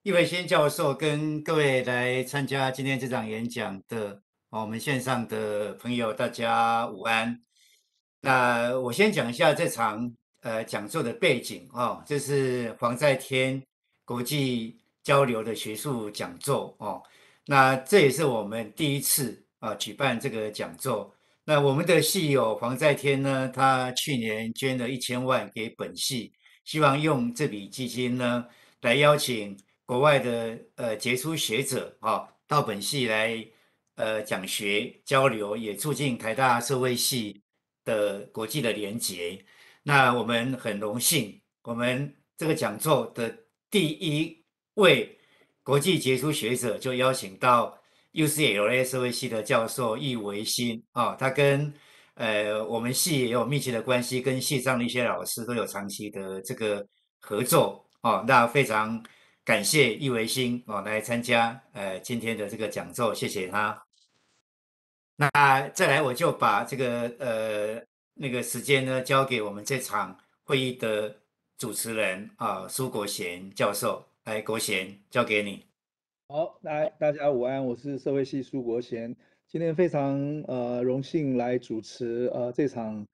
易维新教授跟各位来参加今天这场演讲的我们线上的朋友，大家午安。那我先讲一下这场讲座的背景这是黄在天国际交流的学术讲座那这也是我们第一次举办这个讲座。那我们的系友黄在天呢，他去年捐了1000万给本系，希望用这笔基金呢来邀请国外的杰出学者到本系来讲学交流，也促进台大社会系的国际的连结。那我们很荣幸，我们这个讲座的第一位国际杰出学者就邀请到 UCLA 社会系的教授易维新他跟我们系也有密切的关系，跟系上的一些老师都有长期的这个合作那非常感谢易维新来参加今天的这个讲座，谢谢他。那再来我就把这个那个时间呢交给我们这场会议的主持人苏国贤教授，来国贤交给你。好，来大家午安，我是社会系苏国贤，今天非常荣幸来主持这场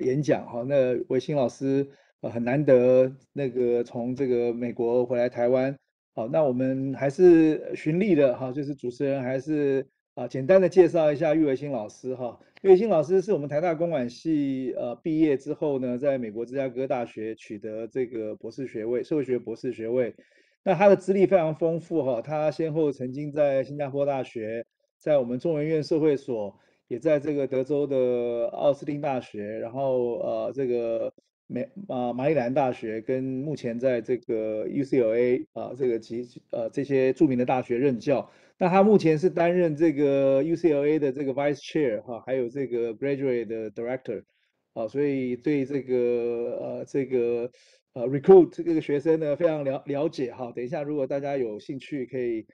演讲哈。那维新老师很难得那个从这个美国回来台湾，好，那我们还是循例的哈，就是主持人还是简单的介绍一下郁维新老师哈。郁维新老师是我们台大公管系毕业之后呢，在美国芝加哥大学取得这个博士学位，社会学博士学位。那他的资历非常丰富哈，他先后曾经在新加坡大学，在我们中文院社会所，也在这个德州的奥斯汀大学，然后这个马里兰大学，跟目前在这个 UCLA 这个这些著名的大学任教。那他目前是担任这个 UCLA 的这个 Vice Chair 哈，还有这个 Graduate 的 Director。所以对这个recruit 这个学生呢非常了解哈。等一下如果大家有兴趣，可以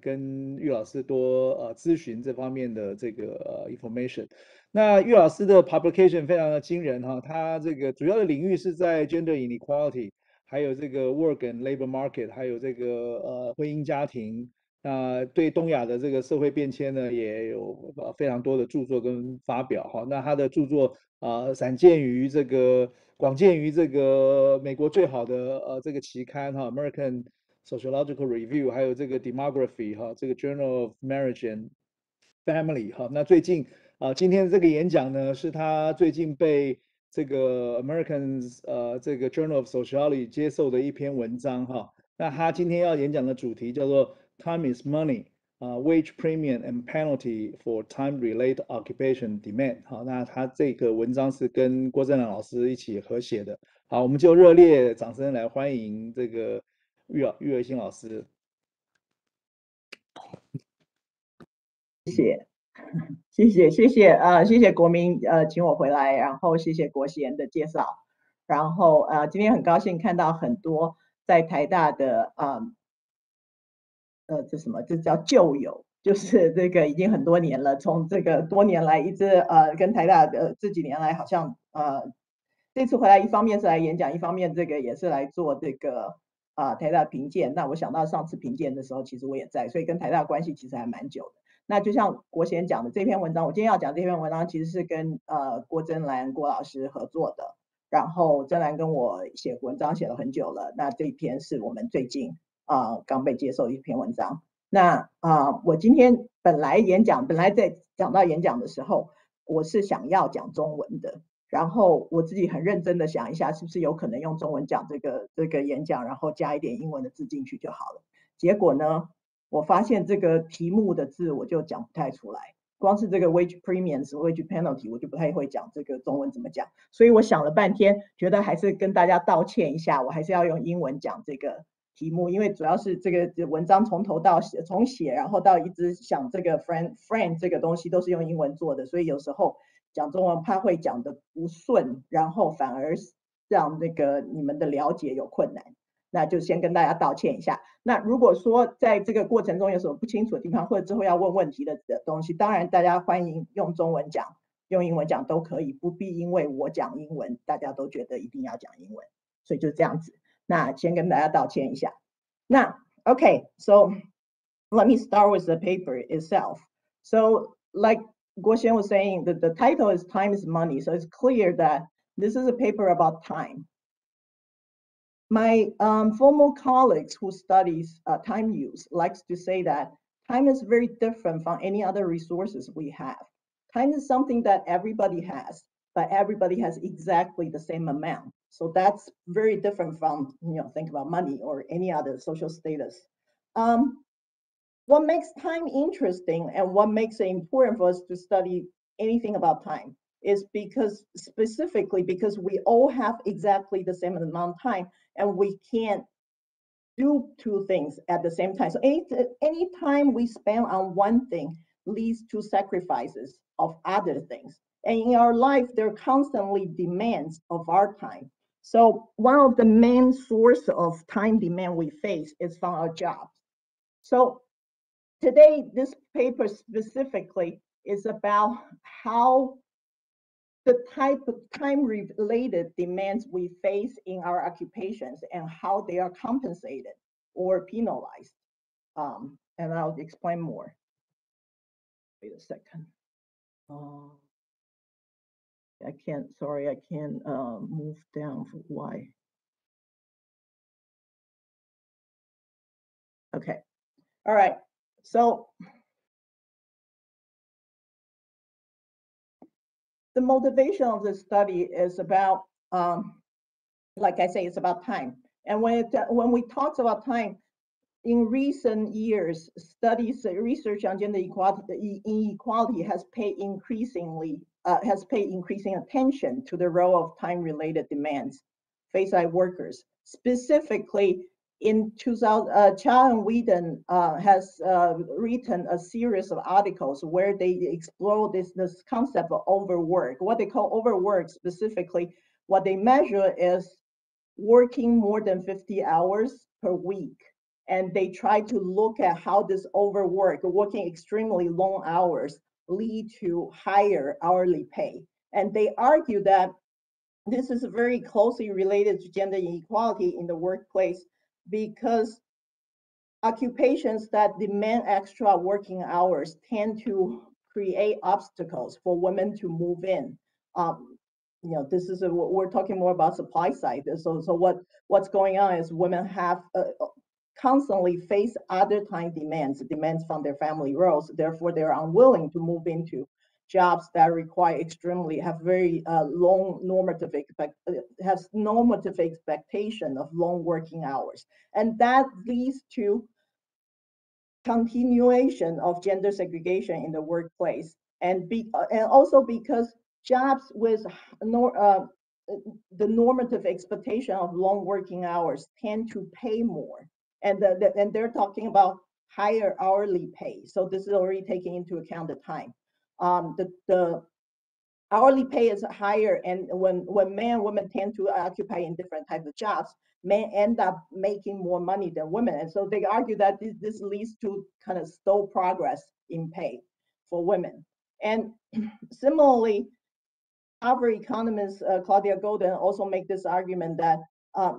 跟郁老师多咨询这方面的这个information。那郁老师的 publication 非常的惊人哈，他这个主要的领域是在 gender inequality，还有这个 work and labor market，还有这个婚姻家庭。那对东亚的这个社会变迁呢，也有非常多的著作跟发表哈。那他的著作广见于这个美国最好的这个期刊哈，American Sociological Review，还有这个 Demography 哈，这个 Journal of Marriage and Family 哈。那最近今天这个演讲呢，是他最近被这个 American 这个 Journal of Sociology 接受的一篇文章哈。那他今天要演讲的主题叫做 Time is Money。wage premium and penalty for time-related occupation demand。好，那他这个文章是跟郭正亮老师一起合写的。好，我们就热烈掌声来欢迎这个郁维新老师。谢谢国民请我回来，然后谢谢国贤的介绍，然后今天很高兴看到很多在台大的这叫旧友，就是这个已经很多年了，从这个多年来一直跟台大的这几年来好像这次回来一方面是来演讲，一方面这个也是来做这个台大评鉴。那我想到上次评鉴的时候，其实我也在，所以跟台大关系其实还蛮久的。那就像国贤讲的这篇文章，我今天要讲这篇文章其实是跟郭真兰郭老师合作的，然后真兰跟我写文章写了很久了，那这一篇是我们最近刚被接受的一篇文章。那我今天本来在讲到演讲的时候，我是想要讲中文的，然后我自己很认真的想一下，是不是有可能用中文讲这个演讲，然后加一点英文的字进去就好了。结果呢，我发现这个题目的字我就讲不太出来，光是这个 wage premiums、wage penalty 我就不太会讲这个中文怎么讲，所以我想了半天，觉得还是跟大家道歉一下，我还是要用英文讲这个题目，因为主要是这个文章从头到从写，然后到一直想这个 frame 这个东西都是用英文做的，所以有时候讲中文怕会讲的不顺，然后反而让那个你们的了解有困难。那就先跟大家道歉一下。那如果说在这个过程中有什么不清楚的地方，或者之后要问问题的东西，当然大家欢迎用中文讲，用英文讲都可以，不必因为我讲英文，大家都觉得一定要讲英文。所以就这样子。那先跟大家道歉一下。Now, okay, so let me start with the paper itself. So like Guoxian was saying, the title is Time is Money. So it's clear that this is a paper about time. My former colleagues who studies time use likes to say that time is very different from any other resources we have. Time is something that everybody has, but everybody has exactly the same amount. So that's very different from, think about money or any other social status. What makes time interesting and what makes it important for us to study anything about time is specifically because we all have exactly the same amount of time and we can't do two things at the same time. So any time we spend on one thing leads to sacrifices of other things. And in our life, there are constantly demands of our time. So one of the main source of time demand we face is from our jobs. So today, this paper specifically is about how the type of time-related demands we face in our occupations and how they are compensated or penalized. And I'll explain more. Wait a second. I can't move down for why. Okay, all right, so the motivation of the study is about, like I say, it's about time. And when we talk about time, in recent years, research on gender inequality has paid increasing attention to the role of time-related demands faced by workers. Specifically, in 2000, Chow and Whedon has written a series of articles where they explore this concept of overwork. What they call overwork specifically, what they measure is working more than 50 hours per week. And they try to look at how this overwork, working extremely long hours, lead to higher hourly pay. And they argue that this is very closely related to gender inequality in the workplace because occupations that demand extra working hours tend to create obstacles for women to move in. This is we're talking more about supply side. So what's going on is women have constantly face other time demands from their family roles. Therefore, they're unwilling to move into jobs that require have very long normative expectation of long working hours, and that leads to continuation of gender segregation in the workplace, and also because jobs with the normative expectation of long working hours tend to pay more, and they're talking about higher hourly pay. So this is already taking into account the time. The hourly pay is higher, and when men and women tend to occupy in different types of jobs, men end up making more money than women. And so they argue that this leads to kind of stall progress in pay for women. And similarly, Harvard economist Claudia Golden also make this argument that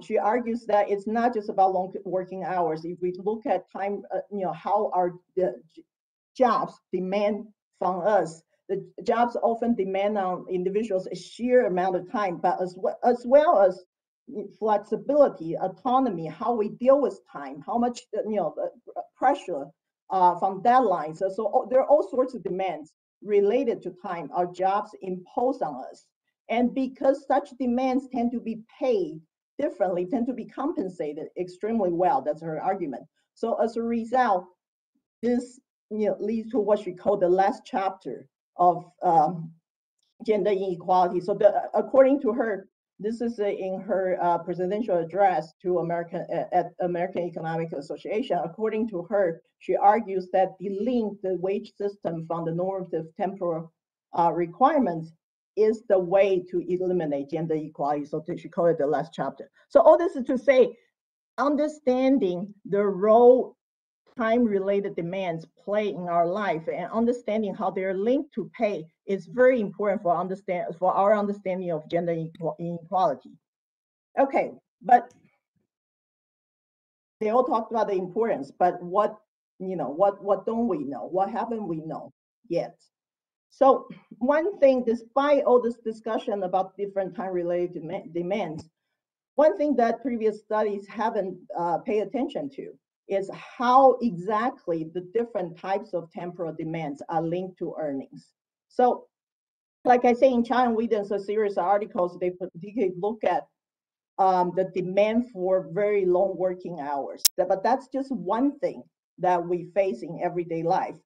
she argues that it's not just about long working hours. If we look at time, how the jobs demand from us, the jobs often demand on individuals a sheer amount of time, but as well as flexibility, autonomy, how we deal with time, how much pressure from deadlines. So there are all sorts of demands related to time our jobs impose on us. And because such demands tend to be paid differently, tend to be compensated extremely well, that's her argument. So as a result, this leads to what she called the last chapter of gender inequality. So according to her, this is in her presidential address to American Economic Association. According to her, she argues that the wage system from the normative temporal requirements is the way to eliminate gender equality. So she called it the last chapter. So all this is to say, understanding the role time-related demands play in our life and understanding how they're linked to pay is very important for our understanding of gender inequality. Okay, but they all talked about the importance, but what don't we know? What haven't we know yet? So one thing, despite all this discussion about different time-related demands, one thing that previous studies haven't paid attention to is how exactly the different types of temporal demands are linked to earnings. So, like I say, in China and Whedon's a series of articles, they look at the demand for very long working hours. But that's just one thing that we face in everyday life.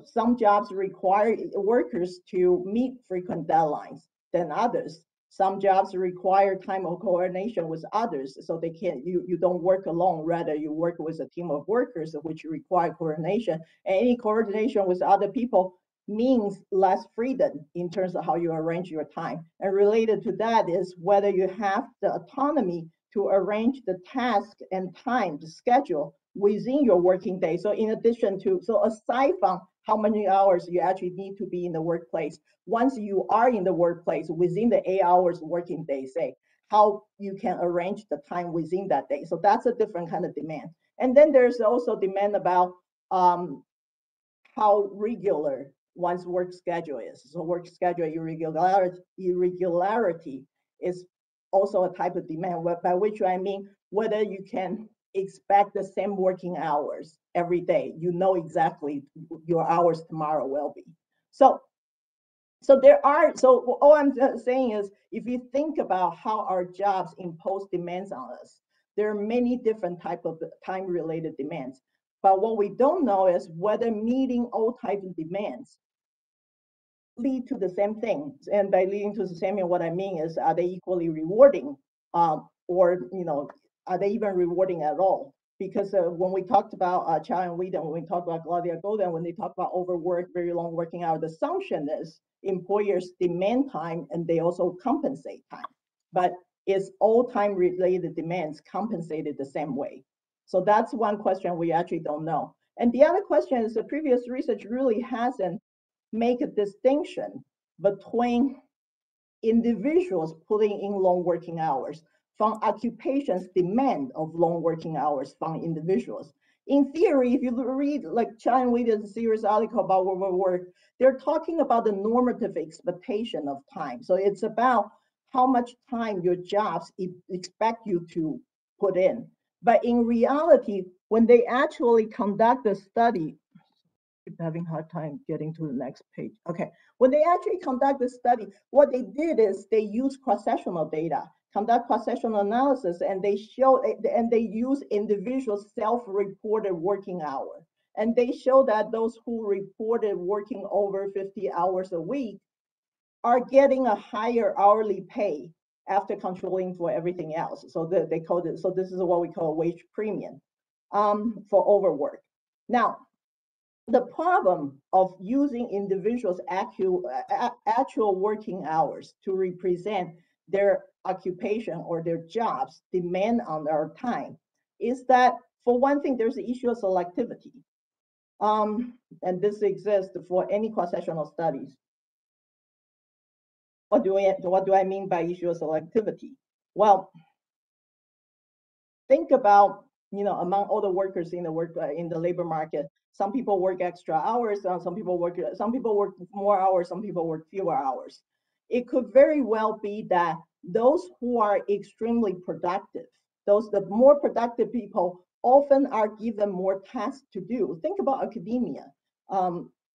Some jobs require workers to meet frequent deadlines than others. Some jobs require time of coordination with others, so they can't. You don't work alone. Rather, you work with a team of workers, which require coordination. And any coordination with other people means less freedom in terms of how you arrange your time. And related to that is whether you have the autonomy to arrange the task and time, the schedule within your working day. So in addition to, so aside from how many hours you actually need to be in the workplace, once you are in the workplace within the 8 hours working day, say, how you can arrange the time within that day. So that's a different kind of demand. And then there's also demand about how regular one's work schedule is. So work schedule irregularity is also a type of demand, by which I mean whether you can expect the same working hours every day. You know exactly your hours tomorrow will be. So all I'm saying is, if you think about how our jobs impose demands on us, there are many different types of time-related demands. But what we don't know is whether meeting all types of demands lead to the same thing. And by leading to the same thing, what I mean is, are they equally rewarding, or are they even rewarding at all? Because when we talked about Chow and Whedon, when we talked about Claudia Goldin, when they talk about overwork, very long working hours, the assumption is employers demand time and they also compensate time. But is all time-related demands compensated the same way? So that's one question we actually don't know. And the other question is, the previous research really hasn't make a distinction between individuals putting in long working hours from occupations' demand of long working hours from individuals. In theory, if you read like Chow and Whedon's series article about overwork, they're talking about the normative expectation of time. So it's about how much time your jobs expect you to put in. But in reality, when they actually conduct a study, having a hard time getting to the next page. Okay, when they actually conduct the study, what they did is they use cross-sectional data, conduct cross-sectional analysis, and they use individual self-reported working hour. And they show that those who reported working over 50 hours a week are getting a higher hourly pay after controlling for everything else. So they call it, so this is what we call a wage premium for overwork. Now, the problem of using individuals' actual working hours to represent their occupation or their jobs demand on our time is that, for one thing, there's the issue of selectivity. And this exists for any cross-sectional studies. What do I mean by issue of selectivity? Well, think about, among all the workers in the labor market, some people work extra hours, some people work more hours, some people work fewer hours. It could very well be that those who are extremely productive, the more productive people often are given more tasks to do. Think about academia.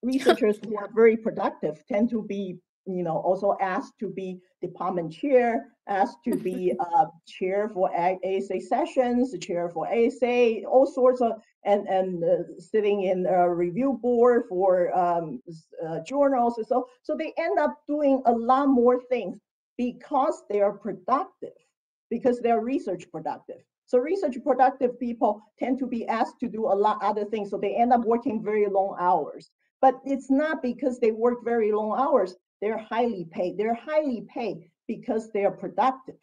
Researchers who are very productive tend to be also asked to be department chair, asked to be chair for ASA sessions, chair for ASA, all sorts of, and sitting in a review board for journals. So they end up doing a lot more things because they are productive, because they're research productive. So research productive people tend to be asked to do a lot other things, so they end up working very long hours. But it's not because they work very long hours. They're highly paid. They're highly paid because they are productive,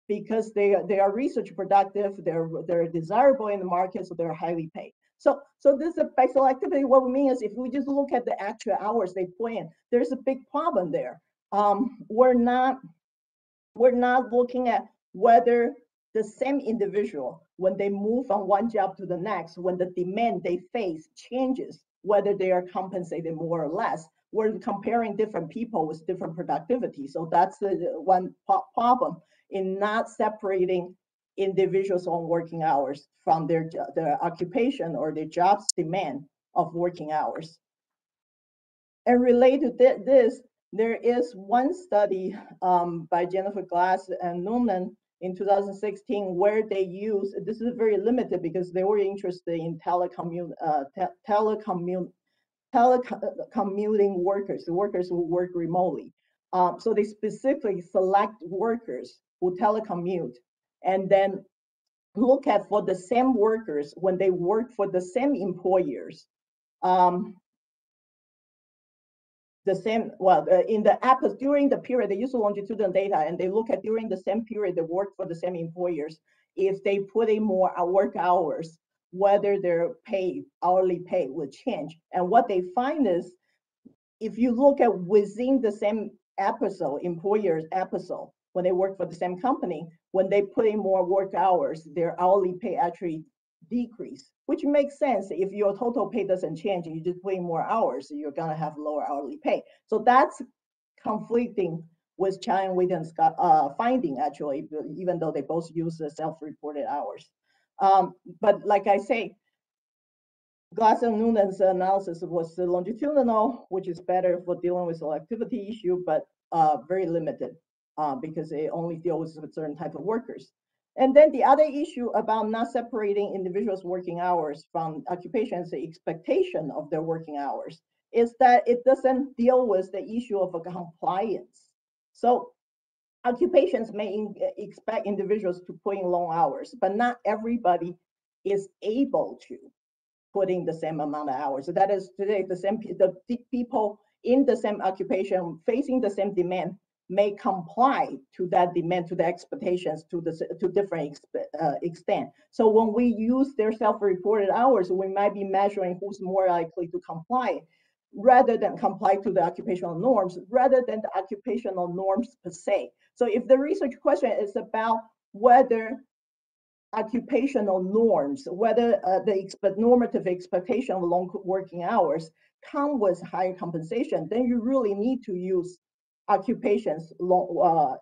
because they are research productive. They're desirable in the market, so they're highly paid. So this is by selectivity. What we mean is, if we just look at the actual hours they put in, there's a big problem there. We're not looking at whether the same individual when they move from one job to the next, when the demand they face changes, whether they are compensated more or less. We're comparing different people with different productivity. So that's the one problem in not separating individuals' own working hours from their occupation or their job's demand of working hours. And related to this, there is one study by Jennifer Glass and Noonan in 2016 where they use, this is very limited because they were interested in telecommuting workers, the workers who work remotely. So they specifically select workers who telecommute and then look at for the same workers when they work for the same employers. The same, well, in the app during the period, they use longitudinal data and they look at during the same period they work for the same employers. If they put in more work hours, whether their pay, hourly pay will change. And what they find is, if you look at within the same episode, employer's episode, when they work for the same company, when they put in more work hours, their hourly pay actually decrease, which makes sense. If your total pay doesn't change and you just put in more hours, you're gonna have lower hourly pay. So that's conflicting with Chai and Wheaton's finding, actually, even though they both use the self-reported hours. But like I say, Glass and Noonan's analysis was longitudinal, which is better for dealing with selectivity issue, but very limited because it only deals with certain type of workers. And then the other issue about not separating individuals' working hours from occupations, the expectation of their working hours, is that it doesn't deal with the issue of compliance. So occupations may expect individuals to put in long hours, but not everybody is able to put in the same amount of hours. So that is today the people in the same occupation facing the same demand may comply to that demand, to the expectations, to different extent. So when we use their self-reported hours, we might be measuring who's more likely to comply rather than comply to the occupational norms, rather than the occupational norms per se. So if the research question is about whether occupational norms, whether the normative expectation of long working hours come with higher compensation, then you really need to use occupational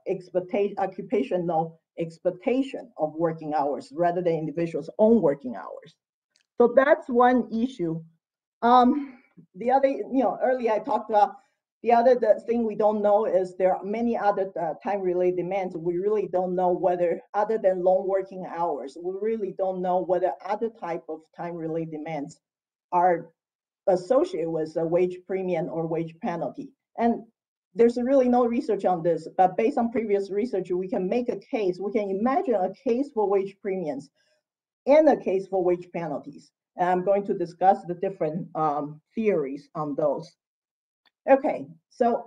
expectation of working hours rather than individuals' own working hours. So that's one issue. The other, earlier I talked about the other thing we don't know is there are many other time-related demands. We really don't know whether, other than long working hours, we really don't know whether other type of time-related demands are associated with a wage premium or wage penalty. And there's really no research on this, but based on previous research, we can make a case, we can imagine a case for wage premiums and a case for wage penalties. And I'm going to discuss the different theories on those. Okay, so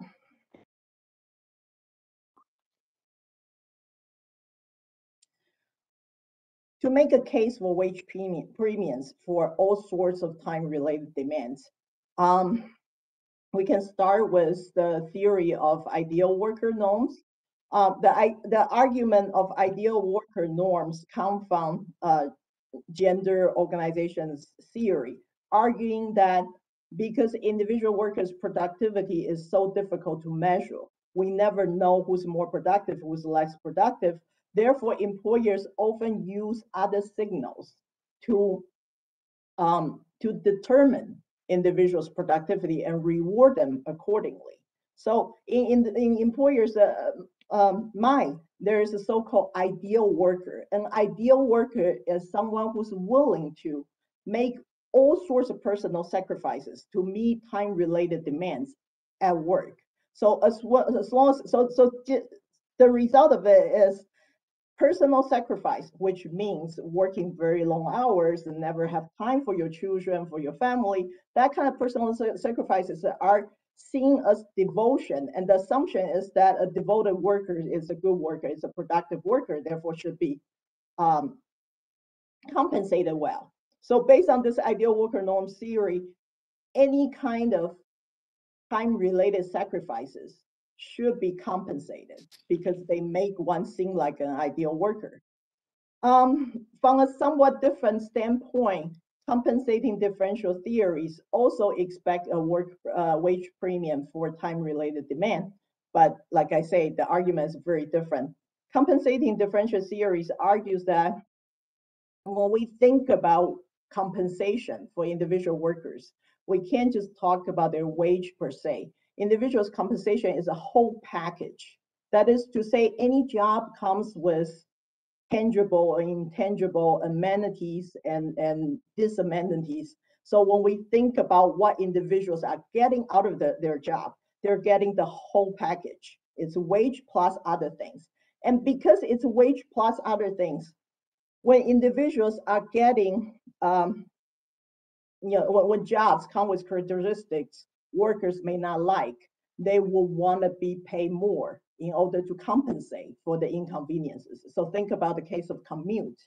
to make a case for wage premiums for all sorts of time-related demands, we can start with the theory of ideal worker norms. The argument of ideal worker norms come from gender organizations theory, arguing that because individual workers' productivity is so difficult to measure, we never know who's more productive, who's less productive. Therefore, employers often use other signals to determine individuals' productivity and reward them accordingly. So in employers' mind, there is a so-called ideal worker. An ideal worker is someone who's willing to make all sorts of personal sacrifices to meet time-related demands at work. So the result of it is personal sacrifice, which means working very long hours and never have time for your children, for your family. That kind of personal sacrifices are seen as devotion. And the assumption is that a devoted worker is a good worker, is a productive worker, therefore should be compensated well. So based on this ideal worker norms theory, any kind of time-related sacrifices should be compensated because they make one seem like an ideal worker. From a somewhat different standpoint, compensating differential theories also expect a wage premium for time-related demand. But like I say, the argument is very different. Compensating differential theories argues that when we think about compensation for individual workers, we can't just talk about their wage per se. Individuals' compensation is a whole package. That is to say, any job comes with tangible or intangible amenities and disamenities. So when we think about what individuals are getting out of their job, they're getting the whole package. It's wage plus other things. And because it's wage plus other things, when individuals are getting, when jobs come with characteristics workers may not like, they will want to be paid more in order to compensate for the inconveniences. So think about the case of commute.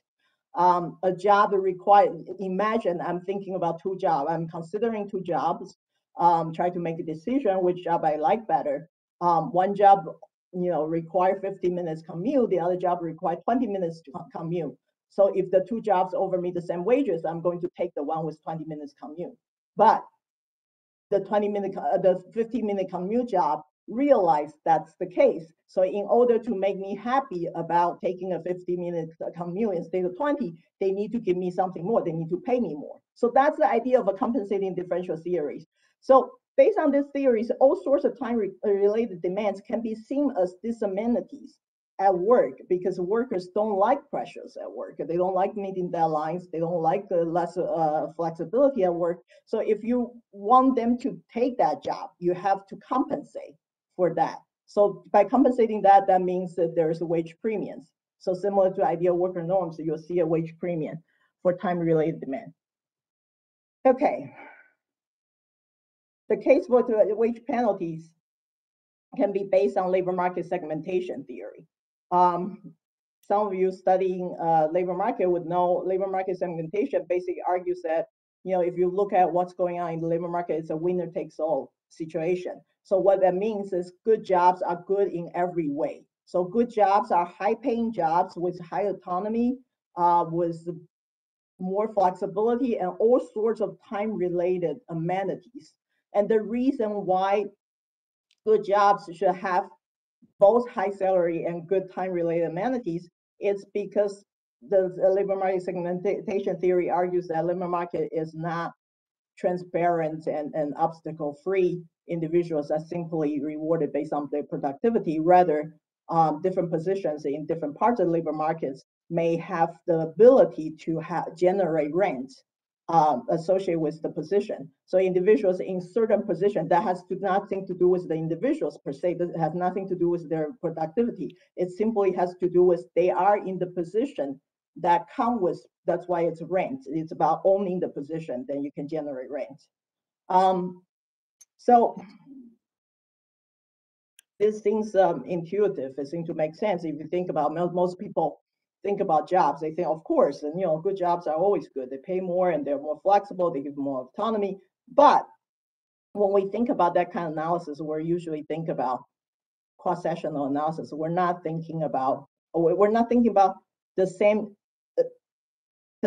A job that requires, imagine I'm thinking about two jobs. I'm considering two jobs, try to make a decision which job I like better. One job, require 50 minutes commute. The other job require 20 minutes to commute. So if the two jobs offer me the same wages, I'm going to take the one with 20 minutes commute. But the 15-minute commute job realize that's the case. So in order to make me happy about taking a 50-minute commute instead of 20, they need to give me something more. They need to pay me more. So that's the idea of a compensating differential theories. So based on these theories, all sorts of time-related demands can be seen as disamenities at work because workers don't like pressures at work. They don't like meeting deadlines. They don't like the less flexibility at work. So if you want them to take that job, you have to compensate for that. So by compensating that, that means that there's wage premiums. So similar to ideal worker norms, you'll see a wage premium for time-related demand. Okay. The case for the wage penalties can be based on labor market segmentation theory. Some of you studying labor market would know labor market segmentation basically argues that, if you look at what's going on in the labor market, it's a winner takes all situation. So what that means is good jobs are good in every way. So good jobs are high paying jobs with high autonomy, with more flexibility and all sorts of time related amenities. And the reason why good jobs should have both high salary and good time-related amenities, it's because the labor market segmentation theory argues that labor market is not transparent and obstacle-free. Individuals are simply rewarded based on their productivity. Rather, different positions in different parts of labor markets may have the ability to generate rent associated with the position. So individuals in certain position, that has nothing to do with the individuals per se, that has nothing to do with their productivity. It simply has to do with they are in the position that come with, that's why it's rent. It's about owning the position, then you can generate rent. So this seems intuitive, it seems to make sense. If you think about, most people think about jobs, they think, of course, and good jobs are always good. They pay more and they're more flexible, they give more autonomy. But when we think about that kind of analysis, we're usually think about cross-sectional analysis. We're not thinking about the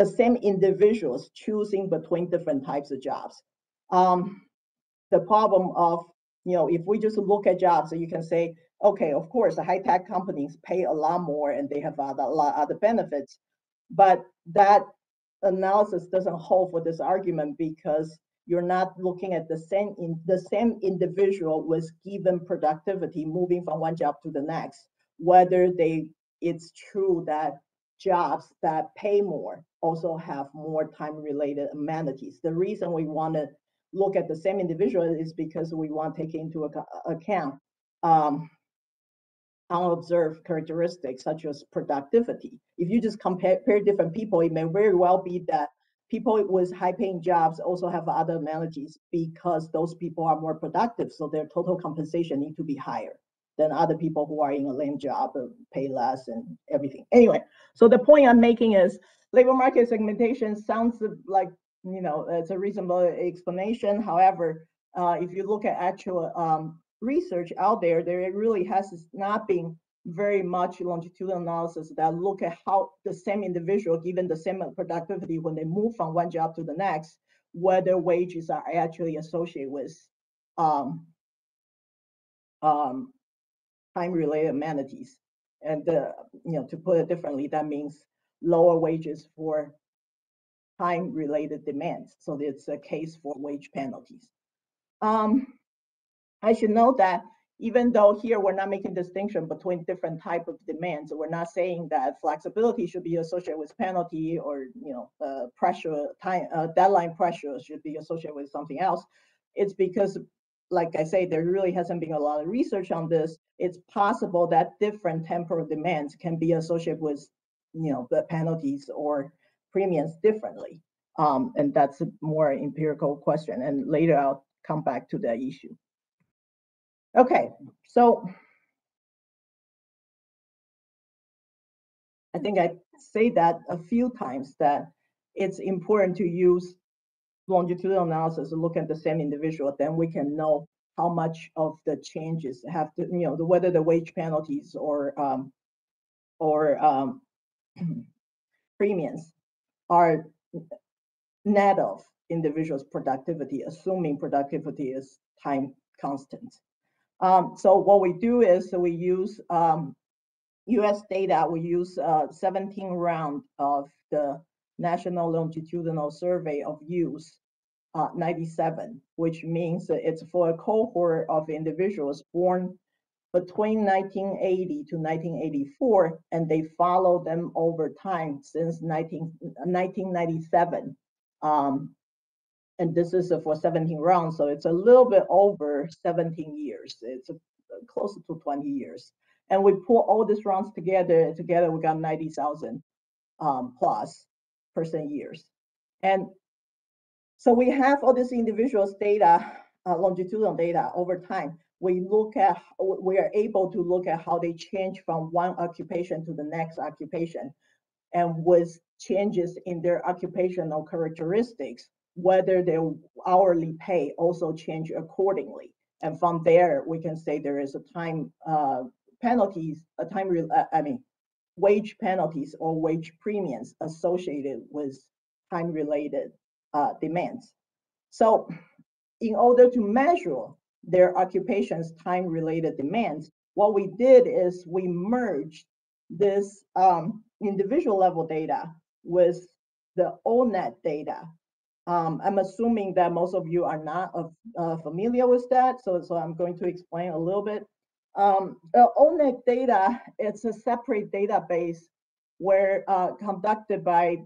same individuals choosing between different types of jobs. The problem of, if we just look at jobs, so you can say, okay, of course, the high-tech companies pay a lot more and they have a lot of other benefits, but that analysis doesn't hold for this argument because you're not looking at the same individual with given productivity moving from one job to the next, whether it's true that jobs that pay more also have more time-related amenities. The reason we want to look at the same individual is because we want to take into account unobserved characteristics such as productivity. If you just compare different people, it may very well be that people with high-paying jobs also have other amenities because those people are more productive, so their total compensation need to be higher than other people who are in a lame job and pay less and everything. Anyway, so the point I'm making is labor market segmentation sounds like, it's a reasonable explanation. However, if you look at actual research out there, there really has not been very much longitudinal analysis that look at how the same individual, given the same productivity, when they move from one job to the next, whether wages are actually associated with time-related amenities. And to put it differently, that means lower wages for time-related demands. So it's a case for wage penalties. I should note that even though here we're not making distinction between different type of demands, we're not saying that flexibility should be associated with penalty, or pressure, deadline pressure should be associated with something else. It's because, like I say, there really hasn't been a lot of research on this. It's possible that different temporal demands can be associated with the penalties or premiums differently. And that's a more empirical question. And later I'll come back to that issue. Okay, so I think I say that a few times, that it's important to use longitudinal analysis to look at the same individual. Then we can know how much of the changes have to, whether the wage penalties or premiums are net of individual's productivity, assuming productivity is time constant. So what we do is we use US data. We use 17 round of the National Longitudinal Survey of Use 97, which means that it's for a cohort of individuals born between 1980 to 1984, and they follow them over time since 1997. And this is for 17 rounds, so it's a little bit over 17 years. It's closer to 20 years. And we put all these rounds together we got 90,000 plus percent years. And so we have all this individuals data, longitudinal data over time. We are able to look at how they change from one occupation to the next occupation, and with changes in their occupational characteristics, whether their hourly pay also change accordingly. And from there, we can say there is a time penalties, wage penalties or wage premiums associated with time-related demands. So in order to measure their occupation's time-related demands, what we did is we merged this individual level data with the ONET data. I'm assuming that most of you are not familiar with that, so I'm going to explain a little bit. The ONET data, it's a separate database where conducted by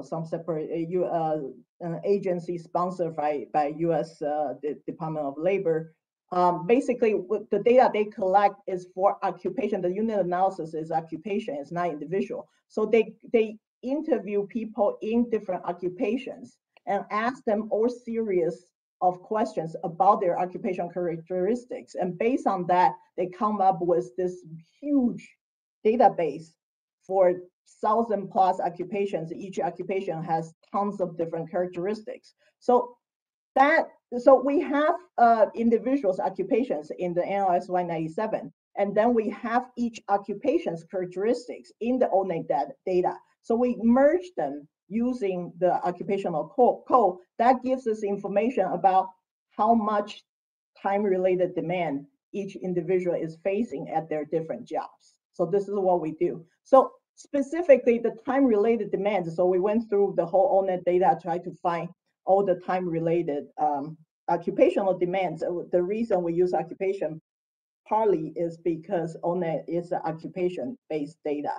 some separate agency sponsored by U.S. Department of Labor. Basically, the data they collect is for occupation. The unit analysis is occupation, it's not individual. So they interview people in different occupations and ask them all series of questions about their occupation characteristics. And based on that, they come up with this huge database for 1,000 plus occupations. Each occupation has tons of different characteristics. So we have individuals' occupations in the NLS 197, and then we have each occupation's characteristics in the ONET data. So we merge them using the occupational code. That gives us information about how much time-related demand each individual is facing at their different jobs. So this is what we do. So specifically the time-related demands, so we went through the whole ONET data, tried to find all the time-related occupational demands. The reason we use occupation partly is because ONET is occupation-based data.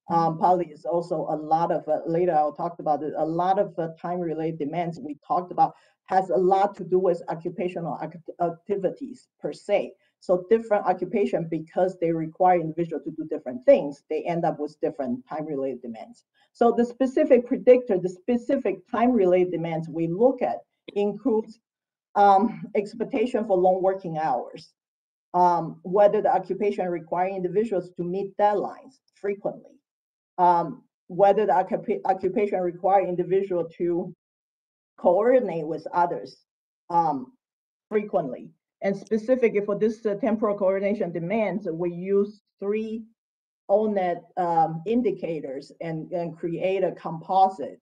Partly is also a lot of, later I'll talk about it, a lot of time-related demands we talked about has a lot to do with occupational activities per se. So different occupation, because they require individual to do different things, they end up with different time-related demands. So the specific predictor, the specific time-related demands we look at includes expectation for long working hours, whether the occupation require individuals to meet deadlines frequently, whether the occupation require individual to coordinate with others frequently. And specifically for this temporal coordination demands, we use 3 O-Net indicators and create a composite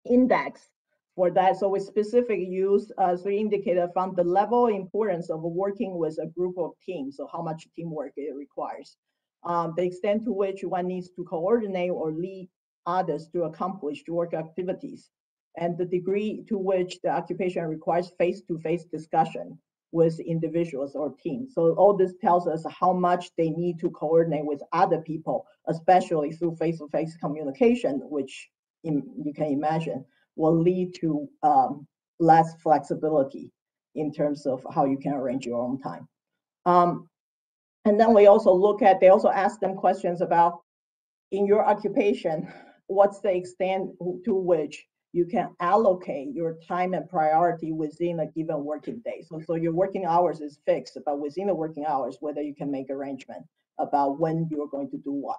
index for that. So we specifically use 3 indicators from the level of importance of working with a group of teams, so how much teamwork it requires, the extent to which one needs to coordinate or lead others to accomplish work activities, and the degree to which the occupation requires face-to-face discussion with individuals or teams. So all this tells us how much they need to coordinate with other people, especially through face-to-face communication, which you can imagine will lead to less flexibility in terms of how you can arrange your own time. And then we also they also ask them questions about, in your occupation, what's the extent to which you can allocate your time and priority within a given working day. So your working hours is fixed, but within the working hours, whether you can make arrangement about when you're going to do what.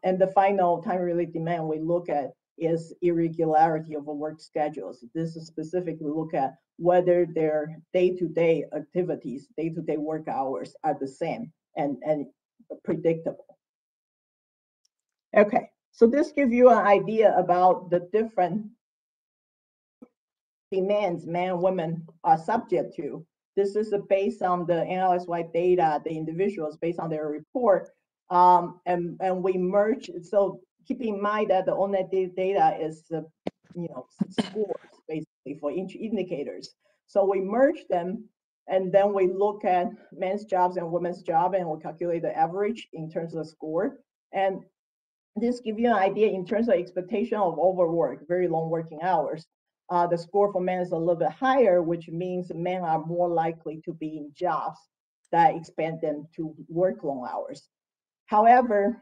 And the final time-related demand we look at is irregularity of work schedules. This is specifically look at whether their day-to-day activities, day-to-day work hours are the same and predictable. Okay, so this gives you an idea about the different demands men and women are subject to. This is based on the NLSY data, the individuals based on their report, and we merge. So keep in mind that the O-Net data is scores basically for each indicators. So we merge them, and then we look at men's jobs and women's job, and we calculate the average in terms of score. And this gives you an idea in terms of expectation of overwork, very long working hours. The score for men is a little bit higher, which means men are more likely to be in jobs that expect them to work long hours. However,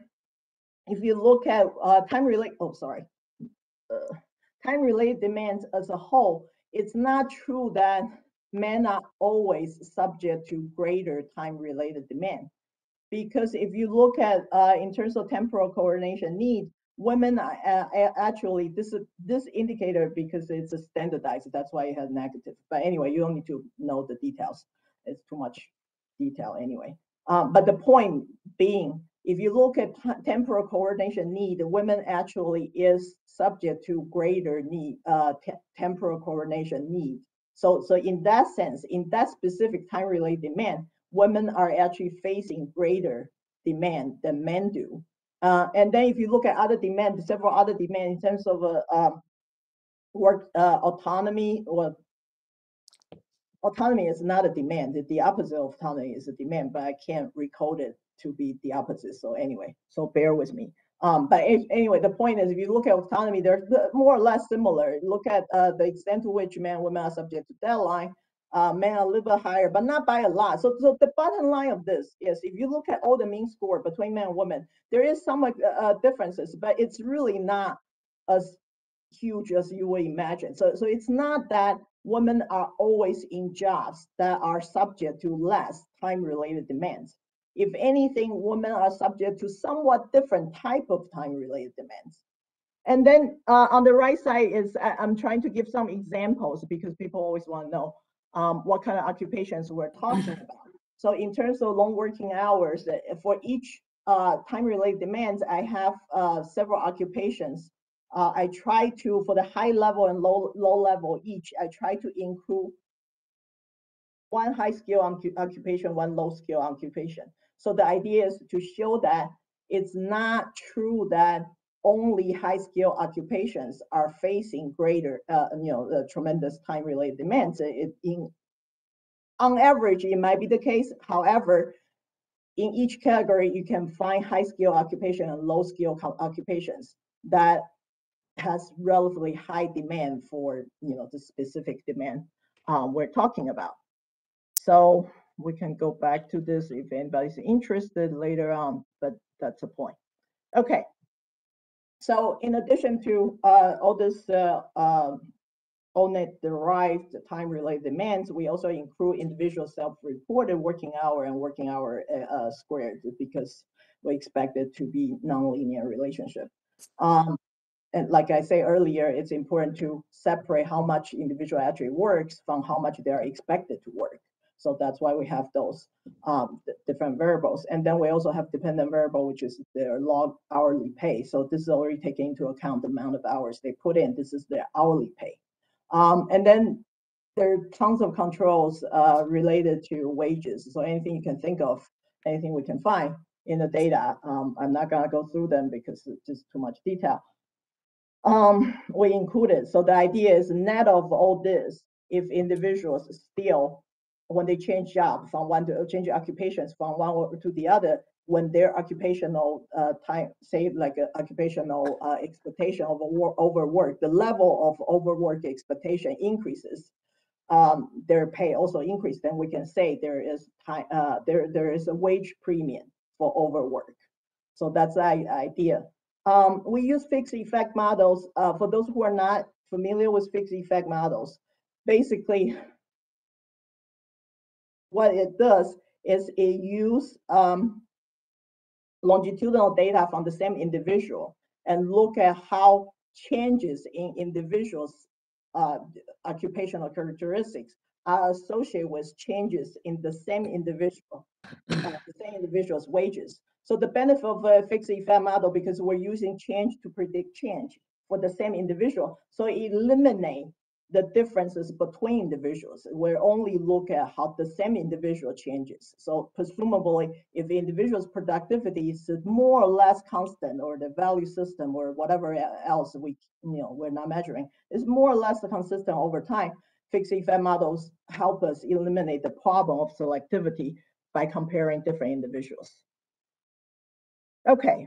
if you look at time-related demands as a whole, it's not true that men are always subject to greater time-related demand. Because if you look at in terms of temporal coordination needs, women actually, this indicator, because it's a standardized, that's why it has negative. But anyway, you don't need to know the details. It's too much detail anyway. But the point being, if you look at temporal coordination need, women actually is subject to greater need, temporal coordination need. So in that sense, in that specific time-related demand, women are actually facing greater demand than men do. And then if you look at other demands, several other demands in terms of work autonomy, or autonomy is not a demand. The opposite of autonomy is a demand, but I can't recode it to be the opposite. So anyway, so bear with me. But anyway, the point is, if you look at autonomy, they're more or less similar. Look at the extent to which men and women are subject to deadline. Men are a little bit higher, but not by a lot. So the bottom line of this is, if you look at all the mean score between men and women, there is some differences, but it's really not as huge as you would imagine. So it's not that women are always in jobs that are subject to less time-related demands. If anything, women are subject to somewhat different type of time-related demands. And then on the right side is, I'm trying to give some examples because people always want to know what kind of occupations we're talking about. So in terms of long working hours, for each time-related demands, I have several occupations. I try to, for the high level and low level each, I try to include one high skill occupation, one low skill occupation. So the idea is to show that it's not true that only high skill occupations are facing greater, tremendous time-related demands. On average, it might be the case. However, in each category, you can find high skill occupation and low skill occupations that has relatively high demand for the specific demand we're talking about. So we can go back to this if anybody's interested later on, but that's the point. Okay. So in addition to all this O-Net derived time-related demands, we also include individual self-reported working hour and working hour squared, because we expect it to be nonlinear relationship. And like I say earlier, it's important to separate how much individual actually works from how much they are expected to work. So that's why we have those different variables. And then we also have dependent variable, which is their log hourly pay. So this is already taking into account the amount of hours they put in. This is their hourly pay. And then there are tons of controls related to wages. So anything you can think of, anything we can find in the data. I'm not gonna go through them because it's just too much detail. We included. So the idea is net of all this, if individuals still, when they change job from one to change occupations from one to the other, when their occupational time, say like occupational expectation of overwork, the level of overwork expectation increases, their pay also increase, then we can say there is time, there is a wage premium for overwork. So that's the idea. We use fixed effect models. For those who are not familiar with fixed effect models, basically what it does is it uses longitudinal data from the same individual and look at how changes in individuals' occupational characteristics are associated with changes in the same individual's wages. So the benefit of a fixed effect model, because we're using change to predict change for the same individual, so it eliminates the differences between individuals. We only look at how the same individual changes. So presumably, if the individual's productivity is more or less constant, or the value system or whatever else we're not measuring is more or less consistent over time, fixed effect models help us eliminate the problem of selectivity by comparing different individuals. Okay.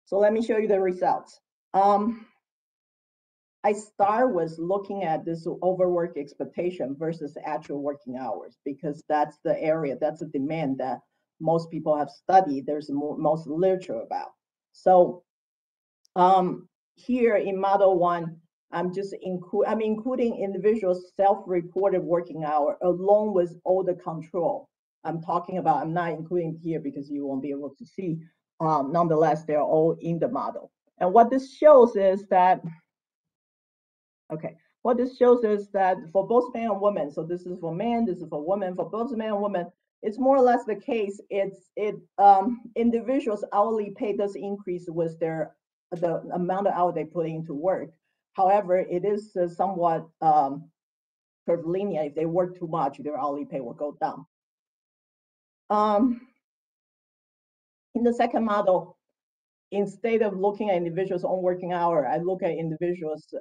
So let me show you the results. I start with looking at this overwork expectation versus actual working hours, because that's the area, that's the demand that most people have studied. There's most literature about. So here in model 1, I'm including individuals' self-reported working hour along with all the control I'm talking about. I'm not including here because you won't be able to see. Nonetheless, they're all in the model. And what this shows is that, what this shows is that for both men and women, so this is for men, this is for women, for both men and women, it's more or less the case. Individuals' hourly pay does increase with the amount of hours they put into work. However, it is somewhat curvilinear. If they work too much, their hourly pay will go down. In the second model, instead of looking at individuals' own working hour, I look at individuals,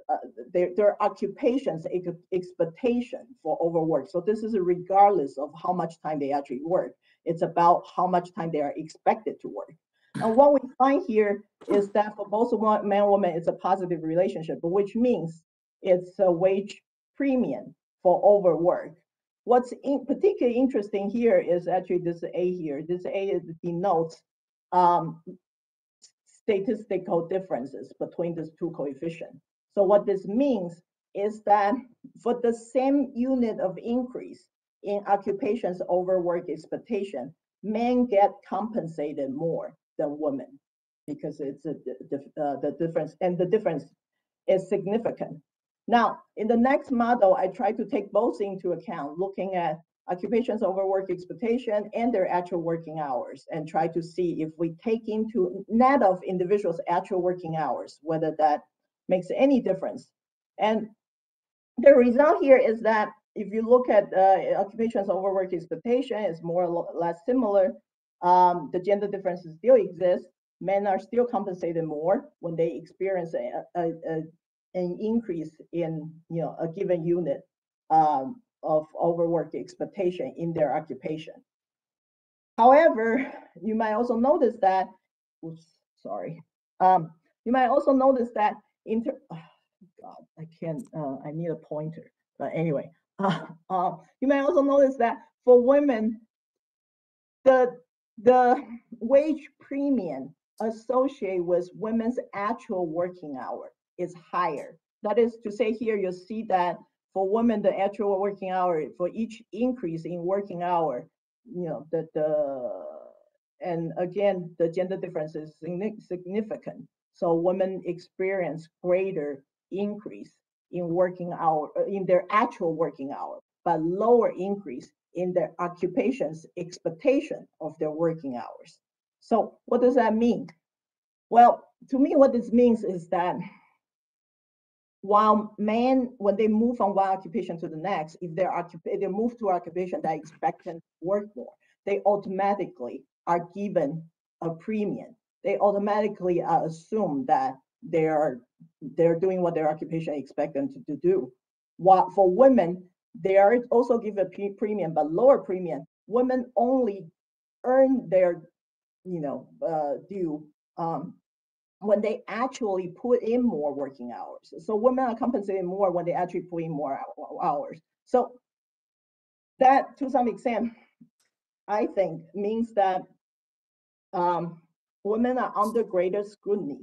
their occupations expectation for overwork. So this is regardless of how much time they actually work. It's about how much time they are expected to work. And what we find here is that for both man and woman, it's a positive relationship, which means it's a wage premium for overwork. What's particularly interesting here is actually this A here. This A denotes statistical differences between these two coefficients. So what this means is that for the same unit of increase in occupations overwork expectation, men get compensated more than women, because it's the difference, and the difference is significant. Now, in the next model, I try to take both into account, looking at occupations overwork expectation and their actual working hours, and try to see if we take into net of individuals' actual working hours, whether that makes any difference. And the result here is that if you look at occupations overwork expectation, it's more or less similar. The gender differences still exist. Men are still compensated more when they experience an increase in a given unit of overwork expectation in their occupation. However, you might also notice that, you might also notice that God, I need a pointer. But anyway, you might also notice that for women, the wage premium associated with women's actual working hour is higher. That is to say, here you'll see that for women, the actual working hour, for each increase in working hour, and again, the gender difference is significant. So women experience greater increase in working hour, in their actual working hour, but lower increase in their occupation's expectation of their working hours. So what does that mean? Well, to me, what this means is that while men, when they move from one occupation to the next, if they move to an occupation that expect them to work more, they automatically are given a premium. They automatically assume that they're doing what their occupation expect them to do. While for women, they are also given a premium, but lower premium. Women only earn their, due when they actually put in more working hours. So women are compensated more when they actually put in more hours. So that, to some extent, I think means that women are under greater scrutiny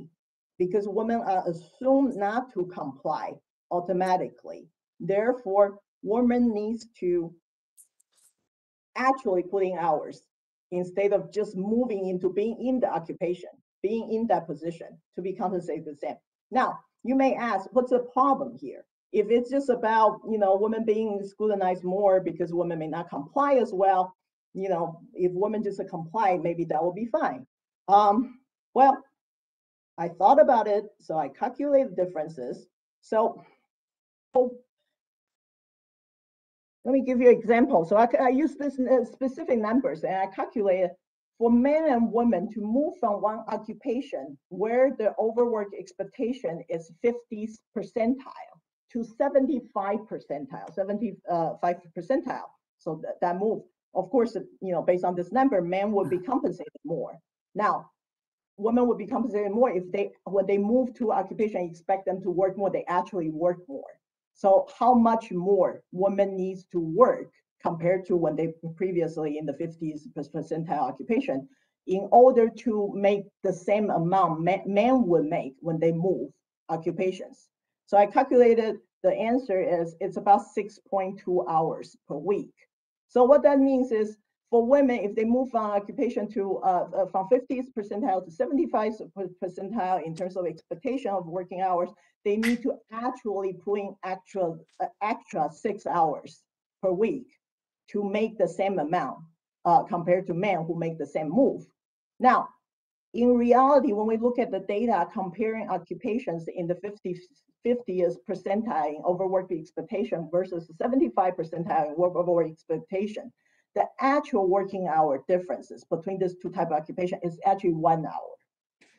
because women are assumed not to comply automatically. Therefore, women needs to actually put in hours instead of just moving into being in the occupation, being in that position to be compensated the same. Now, you may ask, what's the problem here? If it's just about, women being scrutinized more because women may not comply as well, if women just comply, maybe that will be fine. Well, I thought about it, so I calculated differences. So let me give you an example. So I use this specific numbers and I calculated for men and women to move from one occupation where the overwork expectation is 50th percentile to 75 percentile, 75 percentile. So that move, of course, based on this number, men would be compensated more. Now, women would be compensated more if when they move to occupation, expect them to work more, they actually work more. So how much more women needs to work compared to when they previously in the 50th percentile occupation in order to make the same amount men would make when they move occupations. So I calculated the answer is it's about 6.2 hours per week. So what that means is for women, if they move from occupation to from 50th percentile to 75th percentile in terms of expectation of working hours, they need to actually put in extra 6 hours per week to make the same amount compared to men who make the same move. Now, in reality, when we look at the data comparing occupations in the 50th percentile in overwork expectation versus 75 percentile in overwork expectation, the actual working hour differences between these two types of occupation is actually 1 hour.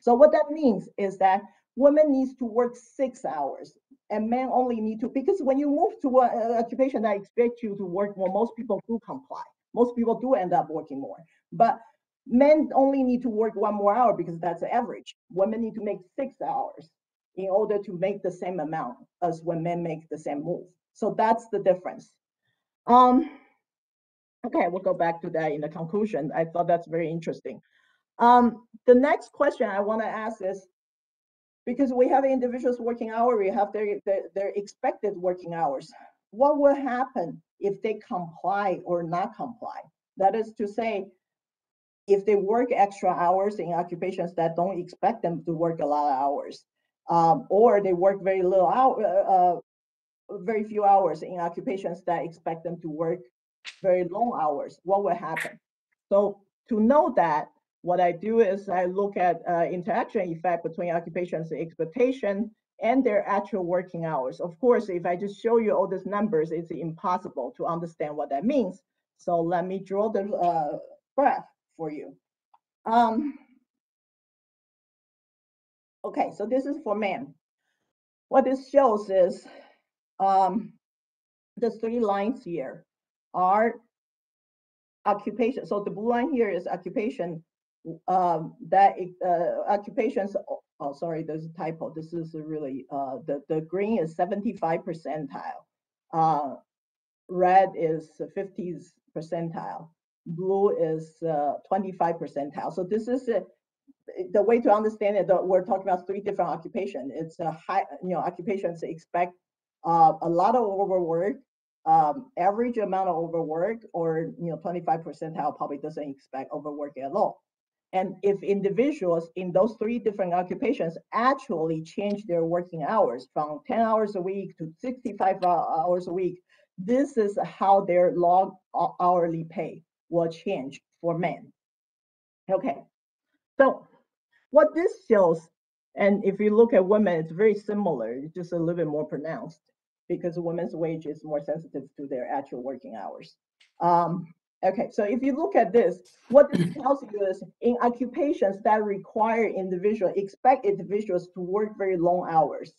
So what that means is that women needs to work 6 hours and men only need to, because when you move to an occupation that expects you to work more, most people do comply. Most people do end up working more. But men only need to work 1 more hour because that's the average. Women need to make 6 hours in order to make the same amount as when men make the same move. So that's the difference. Okay, we'll go back to that in the conclusion. I thought that's very interesting. The next question I want to ask is, because we have individuals working hour, we have their expected working hours. What will happen if they comply or not comply? That is to say, if they work extra hours in occupations that don't expect them to work a lot of hours, or they work very little hour, very few hours in occupations that expect them to work very long hours, what will happen? So to know that, what I do is I look at interaction effect between occupations expectation and their actual working hours. Of course, if I just show you all these numbers, it's impossible to understand what that means. So let me draw the graph for you. Okay, so this is for men. What this shows is the 3 lines here are occupation. So the blue line here is occupation occupations. Oh, sorry, there's a typo. This is really the green is 75 percentile, red is 50th percentile, blue is 25 percentile. So this is the way to understand it. That we're talking about 3 different occupations. It's a high, occupations expect a lot of overwork. Average amount of overwork, or 25 percentile probably doesn't expect overwork at all. And if individuals in those 3 different occupations actually change their working hours from 10 hours a week to 65 hours a week, this is how their log hourly pay will change for men. Okay, so what this shows, and if you look at women, it's very similar, it's just a little bit more pronounced because women's wage is more sensitive to their actual working hours. Okay, so if you look at this, what this tells you is in occupations that require expect individuals to work very long hours.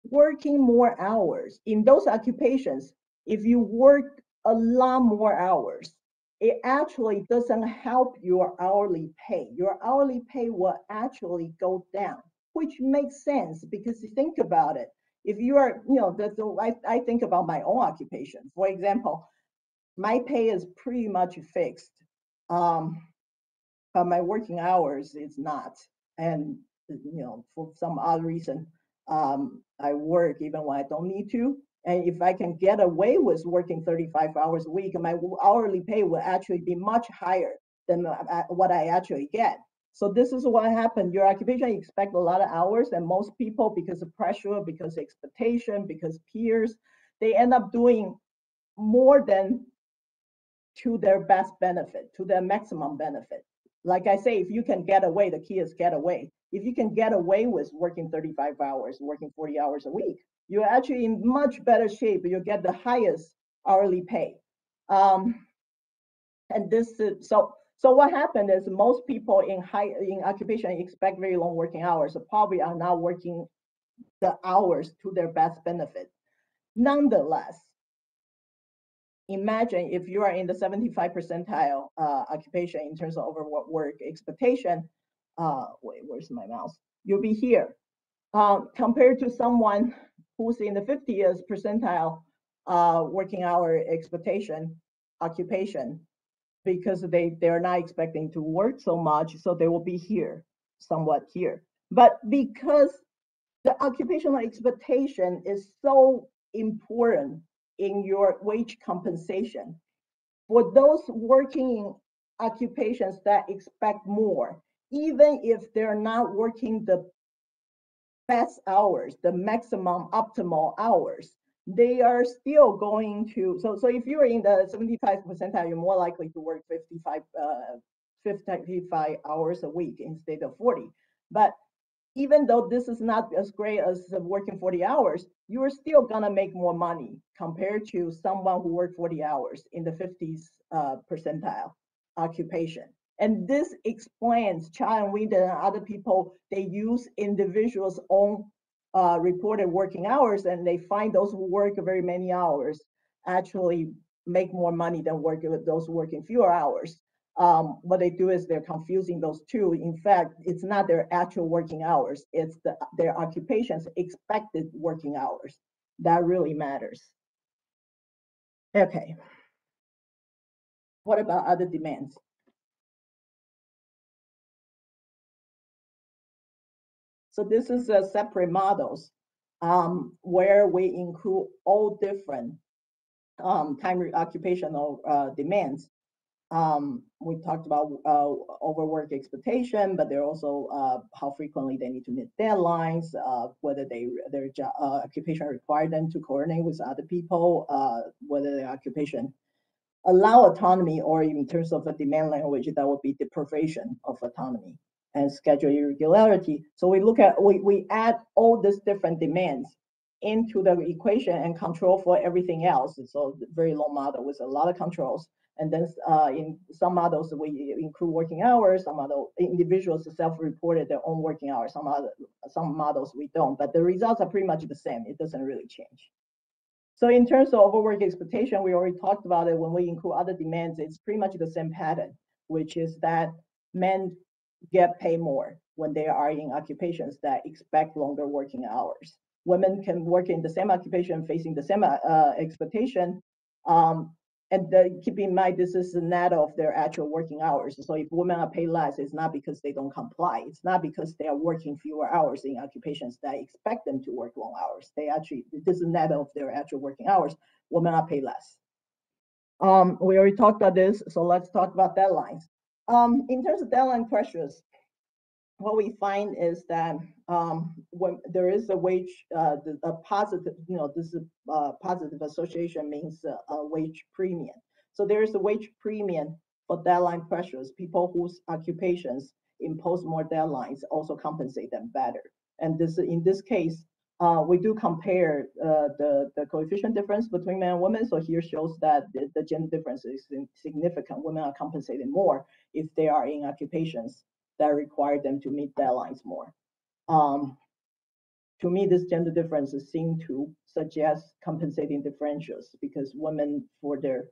Working more hours in those occupations, if you work a lot more hours, it actually doesn't help your hourly pay. Your hourly pay will actually go down, which makes sense because you think about it. If you are, I think about my own occupation. For example, my pay is pretty much fixed. But my working hours is not. And, for some odd reason, I work even when I don't need to. And if I can get away with working 35 hours a week, my hourly pay will actually be much higher than what I actually get. So this is what happened. Your occupation, you expect a lot of hours, and most people, because of pressure, because of expectation, because peers, they end up doing more than to their best benefit, to their maximum benefit. Like I say, if you can get away, the key is get away. If you can get away with working 35 hours, working 40 hours a week, you're actually in much better shape. You'll get the highest hourly pay. And this is, so what happened is most people in occupation expect very long working hours, so probably are not working the hours to their best benefit. Nonetheless, imagine if you are in the 75 percentile occupation in terms of overwork expectation. Wait, where's my mouse? You'll be here. Compared to someone who's in the 50th percentile working hour expectation occupation, because they're not expecting to work so much, so they will be here, somewhat here. But because the occupational expectation is so important in your wage compensation, for those working in occupations that expect more, even if they're not working the best hours, the maximum optimal hours, they are still going to, so if you're in the 75 percentile, you're more likely to work 55 hours a week instead of 40. But even though this is not as great as working 40 hours, you're still gonna make more money compared to someone who worked 40 hours in the 50th percentile occupation. And this explains Cha and Winden and other people, they use individuals' own reported working hours, and they find those who work very many hours actually make more money than those working fewer hours. What they do is they're confusing those two. In fact, it's not their actual working hours, it's their occupation's expected working hours. That really matters. Okay. What about other demands? So this is a separate models where we include all different time occupational demands. We talked about overwork expectation, but they're also how frequently they need to meet deadlines, whether their occupation require them to coordinate with other people, whether their occupation allow autonomy, or in terms of a demand language, that would be deprivation of autonomy and schedule irregularity. So we add all these different demands into the equation and control for everything else. So very low model with a lot of controls. And then in some models, we include working hours. Some other individuals self-reported their own working hours. Some models we don't, but the results are pretty much the same. It doesn't really change. So in terms of overwork expectation, we already talked about it. When we include other demands, it's pretty much the same pattern, which is that men get paid more when they are in occupations that expect longer working hours. Women can work in the same occupation facing the same expectation. And keep in mind, this is the net of their actual working hours. So if women are paid less, it's not because they don't comply. It's not because they are working fewer hours in occupations that expect them to work long hours. This is net of their actual working hours. Women are paid less. We already talked about this, so let's talk about deadlines. In terms of deadline pressures, what we find is that when there is a wage, a positive, this is positive association means a wage premium. So there is a wage premium for deadline pressures. People whose occupations impose more deadlines also compensate them better. And this, in this case, we do compare the coefficient difference between men and women. So here shows that the gender difference is significant. Women are compensated more if they are in occupations that require them to meet deadlines more. To me, this gender differences seem to suggest compensating differentials because women, for their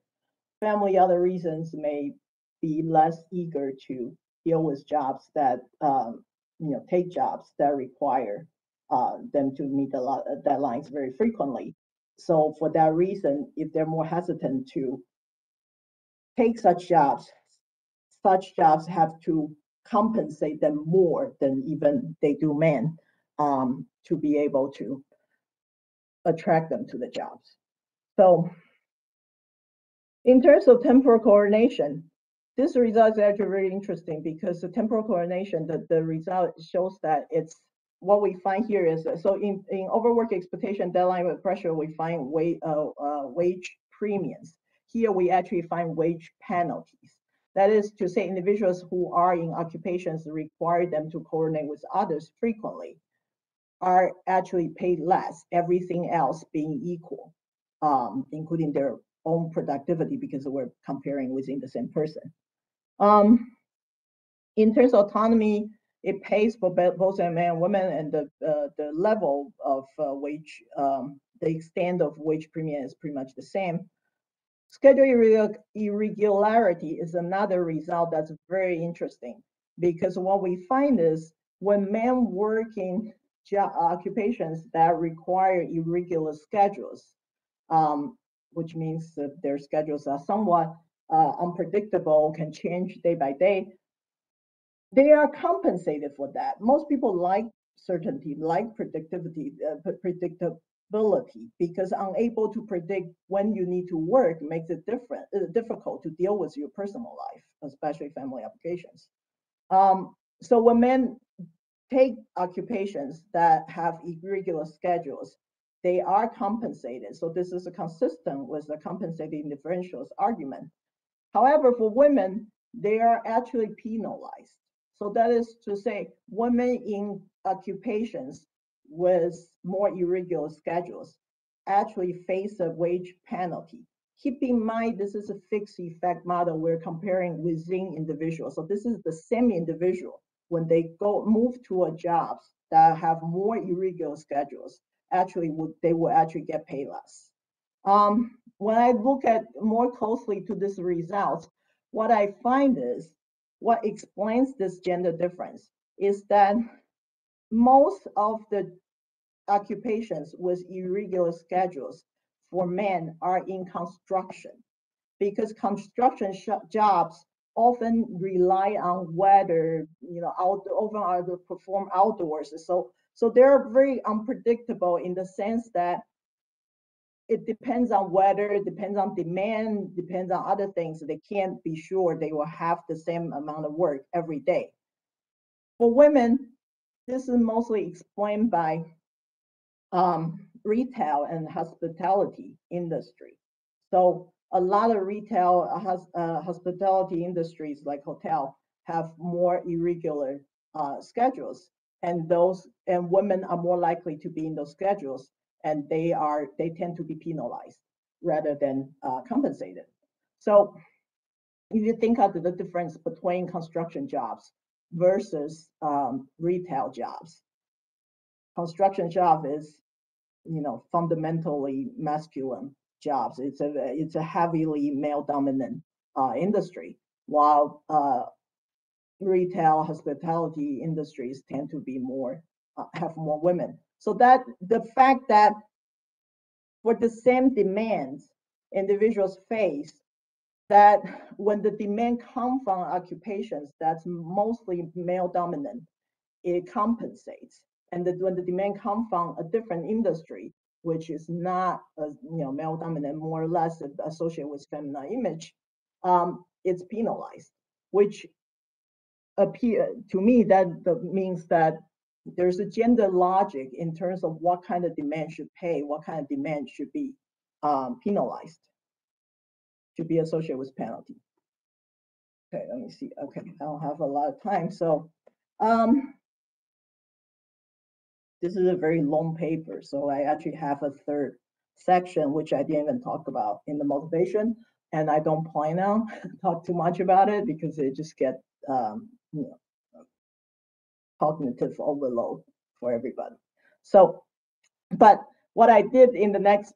family, other reasons, may be less eager to deal with jobs that, take jobs that require them to meet a lot of deadlines very frequently. So for that reason, if they're more hesitant to take such jobs have to compensate them more than even they do men to be able to attract them to the jobs. So in terms of temporal coordination, this result is actually very interesting because the temporal coordination, the result shows that it's what we find here is, so in overwork expectation deadline with pressure, we find wage premiums. Here we actually find wage penalties. That is to say, individuals who are in occupations require them to coordinate with others frequently are actually paid less, everything else being equal, including their own productivity because we're comparing within the same person. In terms of autonomy, it pays for both men and women, and the level of wage, the extent of wage premium is pretty much the same. Schedule irregularity is another result that's very interesting because what we find is when men work in occupations that require irregular schedules, which means that their schedules are somewhat unpredictable, can change day by day, they are compensated for that. Most people like certainty, like predictability, because unable to predict when you need to work makes it difficult to deal with your personal life, especially family obligations. So when men take occupations that have irregular schedules, they are compensated. So this is consistent with the compensating differentials argument. However, for women, they are actually penalized. So that is to say, women in occupations with more irregular schedules actually face a wage penalty. Keep in mind, this is a fixed effect model we're comparing within individuals. So this is the same individual. When they move to a jobs that have more irregular schedules, they will actually get paid less. When I look at more closely to this result, what I find is what explains this gender difference is that most of the occupations with irregular schedules for men are in construction because construction jobs often rely on weather, often are to perform outdoors. So they're very unpredictable in the sense that it depends on weather, it depends on demand, depends on other things. They can't be sure they will have the same amount of work every day. For women, this is mostly explained by retail and hospitality industry. So a lot of retail, hospitality industries like hotel have more irregular schedules, and women are more likely to be in those schedules, and they tend to be penalized rather than compensated. So if you think of the difference between construction jobs versus retail jobs, construction job is fundamentally masculine jobs. It's a heavily male dominant industry, while retail hospitality industries tend to be have more women. So that the fact that for the same demands individuals face, that when the demand comes from occupations that's mostly male dominant, it compensates. And when the demand comes from a different industry, which is not male dominant, more or less associated with feminine image, it's penalized, which to me, that means that there's a gender logic in terms of what kind of demand should pay, what kind of demand should be penalized, should be associated with penalty. Okay, let me see. Okay, I don't have a lot of time. So this is a very long paper. So I actually have a third section, which I didn't even talk about in the motivation. And I don't plan on talk too much about it because it just get cognitive overload for everybody. So, but what I did in the last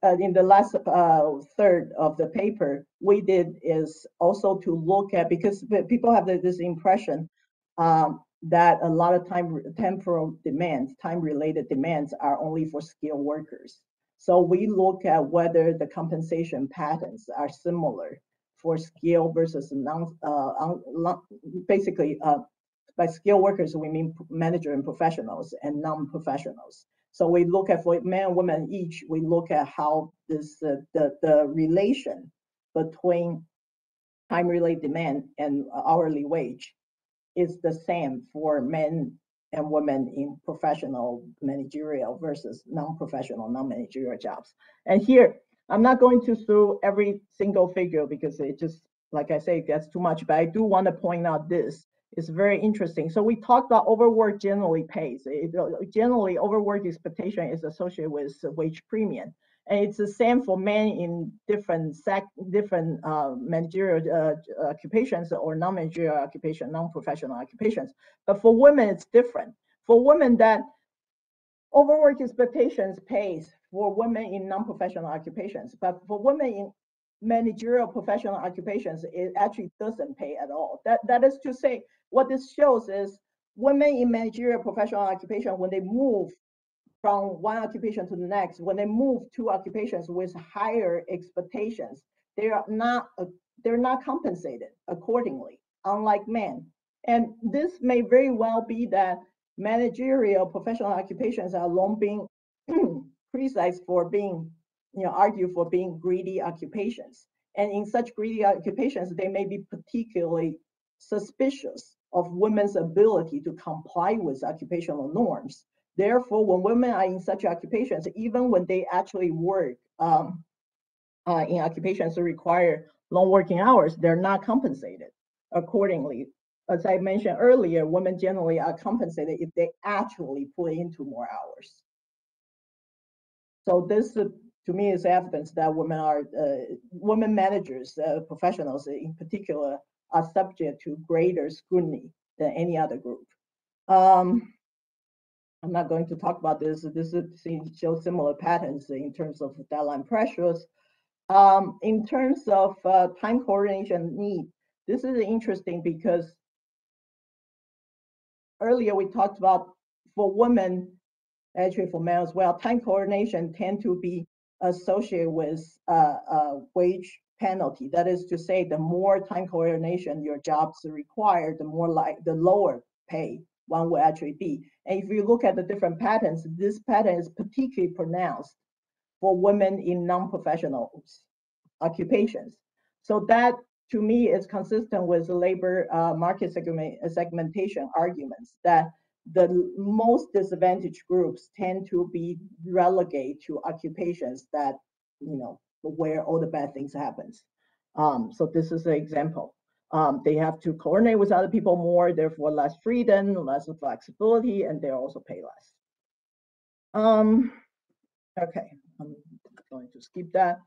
third of the paper, we did is also to look at, because people have this impression that a lot of temporal demands, time-related demands, are only for skilled workers. So we look at whether the compensation patterns are similar for skilled versus basically by skilled workers, we mean manager and professionals and non-professionals. So we look at, for men and women each, we look at how this the relation between time-related demand and hourly wage is the same for men and women in professional managerial versus non-professional, non-managerial jobs. And here, I'm not going to through every single figure because it just, like I say, it gets too much, but I do want to point out this. It's very interesting. So we talked about overwork generally pays. Generally, overwork expectation is associated with wage premium. And it's the same for men in different managerial occupations or non-managerial occupation, non-professional occupations. But for women, it's different. For women, that overwork expectations pays for women in non-professional occupations. But for women in managerial professional occupations, it actually doesn't pay at all. That is to say, what this shows is women in managerial professional occupation, when they move from one occupation to the next, when they move to occupations with higher expectations, they're not compensated accordingly, unlike men. And this may very well be that managerial professional occupations are long being criticized for being, argued for being greedy occupations. And in such greedy occupations, they may be particularly suspicious of women's ability to comply with occupational norms. Therefore, when women are in such occupations, even when they actually work in occupations that require long working hours, they're not compensated accordingly. As I mentioned earlier, women generally are compensated if they actually put into more hours. So this, to me, is evidence that women managers, professionals in particular, are subject to greater scrutiny than any other group. I'm not going to talk about this. This shows similar patterns in terms of deadline pressures. In terms of time coordination need, this is interesting because earlier we talked about for women, actually for men as well, time coordination tend to be associated with wage penalty. That is to say, the more time coordination your jobs require, the lower pay one will actually be. And if you look at the different patterns, this pattern is particularly pronounced for women in non-professional occupations. So that, to me, is consistent with the labor market segmentation arguments that the most disadvantaged groups tend to be relegated to occupations that, where all the bad things happens. So this is an example. They have to coordinate with other people more, therefore less freedom, less flexibility, and they also pay less. Okay, I'm going to skip that.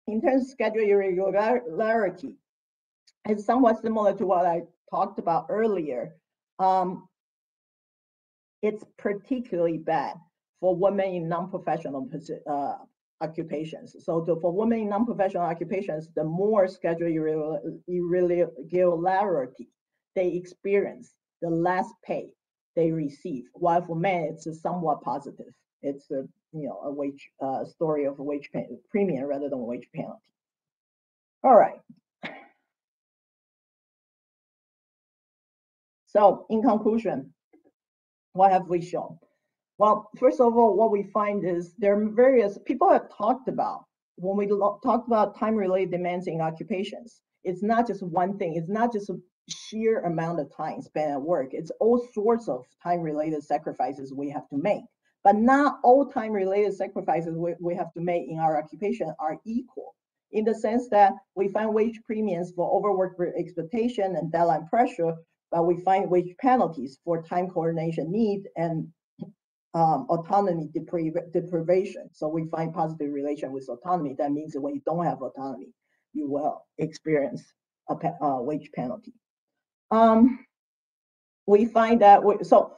In terms of schedule irregularity, it's somewhat similar to what I talked about earlier. It's particularly bad for women in non-professional occupations. So for women in non-professional occupations, the more schedule irregularity they experience, the less pay they receive. While for men, it's somewhat positive. It's a wage story of a wage premium rather than wage penalty. All right. So in conclusion, what have we shown? Well, first of all, what we find is there are various people have talked about when we talk about time-related demands in occupations. It's not just one thing. It's not just sheer amount of time spent at work. It's all sorts of time-related sacrifices we have to make. But not all time-related sacrifices we have to make in our occupation are equal, in the sense that we find wage premiums for overwork expectation and deadline pressure, but we find wage penalties for time coordination need and autonomy deprivation. So we find positive relation with autonomy. That means that when you don't have autonomy, you will experience a wage penalty. We find that, so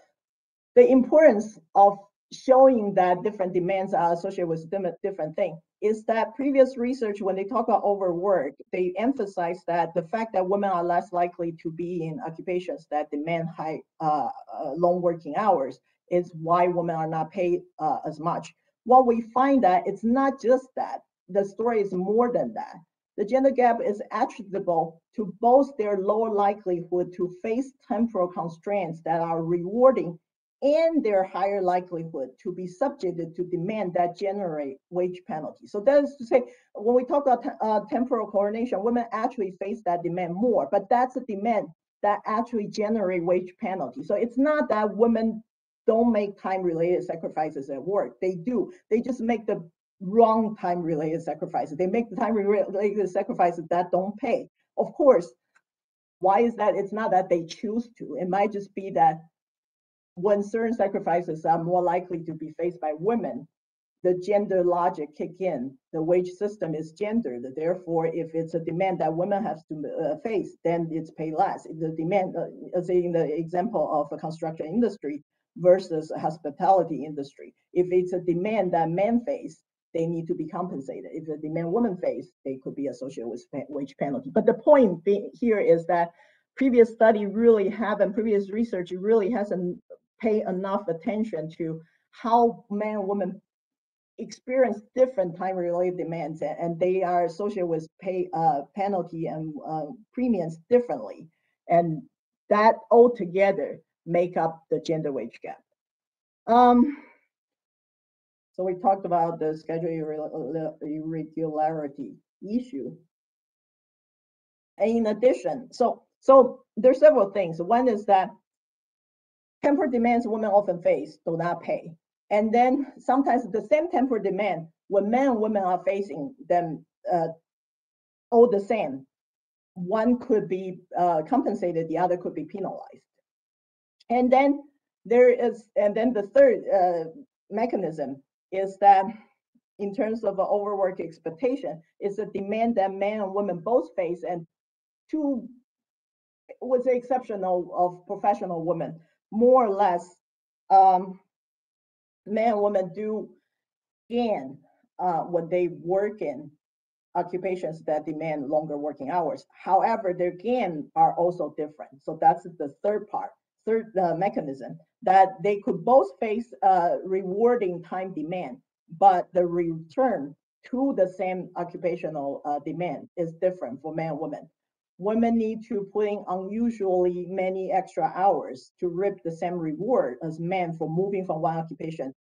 the importance of showing that different demands are associated with different things is that previous research, when they talk about overwork, they emphasize that the fact that women are less likely to be in occupations that demand high, long working hours is why women are not paid as much. What we find that it's not just that, the story is more than that. The gender gap is attributable to both their lower likelihood to face temporal constraints that are rewarding and their higher likelihood to be subjected to demand that generate wage penalties. So that is to say, when we talk about temporal coordination, women actually face that demand more, but that's a demand that actually generate wage penalties. So it's not that women don't make time-related sacrifices at work. They do. They just make the wrong time-related sacrifices. They make the time-related sacrifices that don't pay. Of course, why is that? It's not that they choose to. It might just be that when certain sacrifices are more likely to be faced by women, the gender logic kick in. The wage system is gendered. Therefore, if it's a demand that women have to face, then it's paid less. If the demand, say in the example of a construction industry versus a hospitality industry, if it's a demand that men face, they need to be compensated. If the demand women face, they could be associated with wage penalty. But the point here is that previous study really haven't, previous research really hasn't paid enough attention to how men and women experience different time-related demands, and they are associated with penalty and premiums differently, and that altogether make up the gender wage gap. So we talked about the schedule irregularity issue. And in addition, so there's several things. One is that temporal demands women often face do not pay. And then sometimes the same temporal demand, when men and women are facing them all the same, one could be compensated, the other could be penalized. And then the third mechanism is that in terms of overwork expectation, is a demand that men and women both face, and with the exception of professional women, more or less, men and women do gain when they work in occupations that demand longer working hours. However, their gain are also different. So that's the third mechanism, that they could both face rewarding time demand, but the return to the same occupational demand is different for men and women. Women need to put in unusually many extra hours to reap the same reward as men for moving from one occupation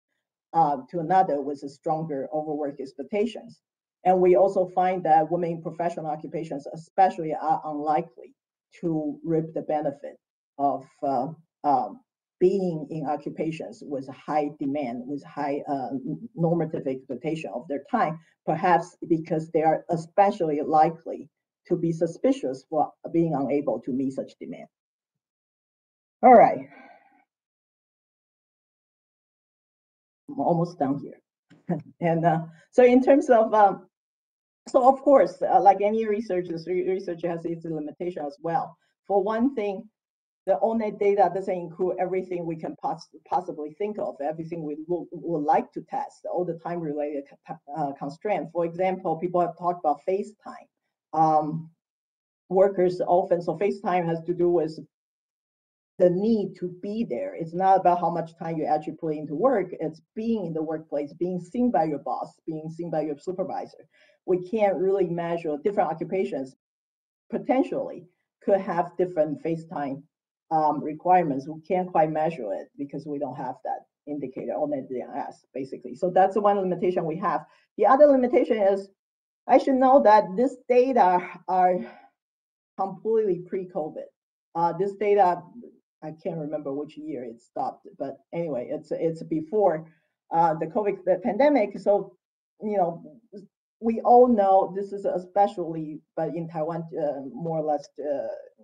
to another with a stronger overwork expectations. And we also find that women in professional occupations especially are unlikely to reap the benefit of being in occupations with high demand, with high normative expectation of their time, perhaps because they are especially likely to be suspicious for being unable to meet such demand. All right. I'm almost done here. And so in terms of, so of course, like any research has its limitation as well. For one thing, the ONET data doesn't include everything we can possibly think of, everything we would like to test, all the time-related constraints. For example, people have talked about face time. Workers often, so face time has to do with the need to be there. It's not about how much time you actually put into work, it's being in the workplace, being seen by your boss, being seen by your supervisor. We can't really measure different occupations, potentially could have different face time requirements. We can't quite measure it because we don't have that indicator on the DNS, basically. So that's the one limitation we have. The other limitation is, I should know that this data are completely pre-COVID. This data, I can't remember which year it stopped, but anyway, it's before the COVID pandemic. So, you know, we all know this is especially, but in Taiwan, more or less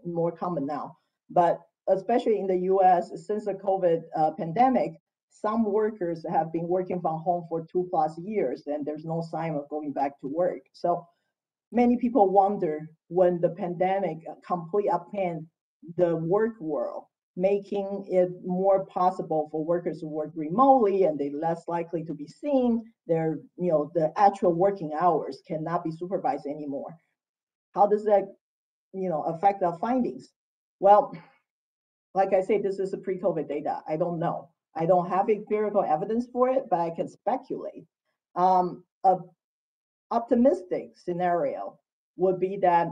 more common now. But especially in the U.S., since the COVID pandemic, some workers have been working from home for 2+ years, and there's no sign of going back to work. So many people wonder when the pandemic completely upend the work world, making it more possible for workers to work remotely, and they're less likely to be seen. Their, the actual working hours cannot be supervised anymore. How does that, affect our findings? Well, like I say, this is a pre-COVID data. I don't know. I don't have empirical evidence for it, but I can speculate. A optimistic scenario would be that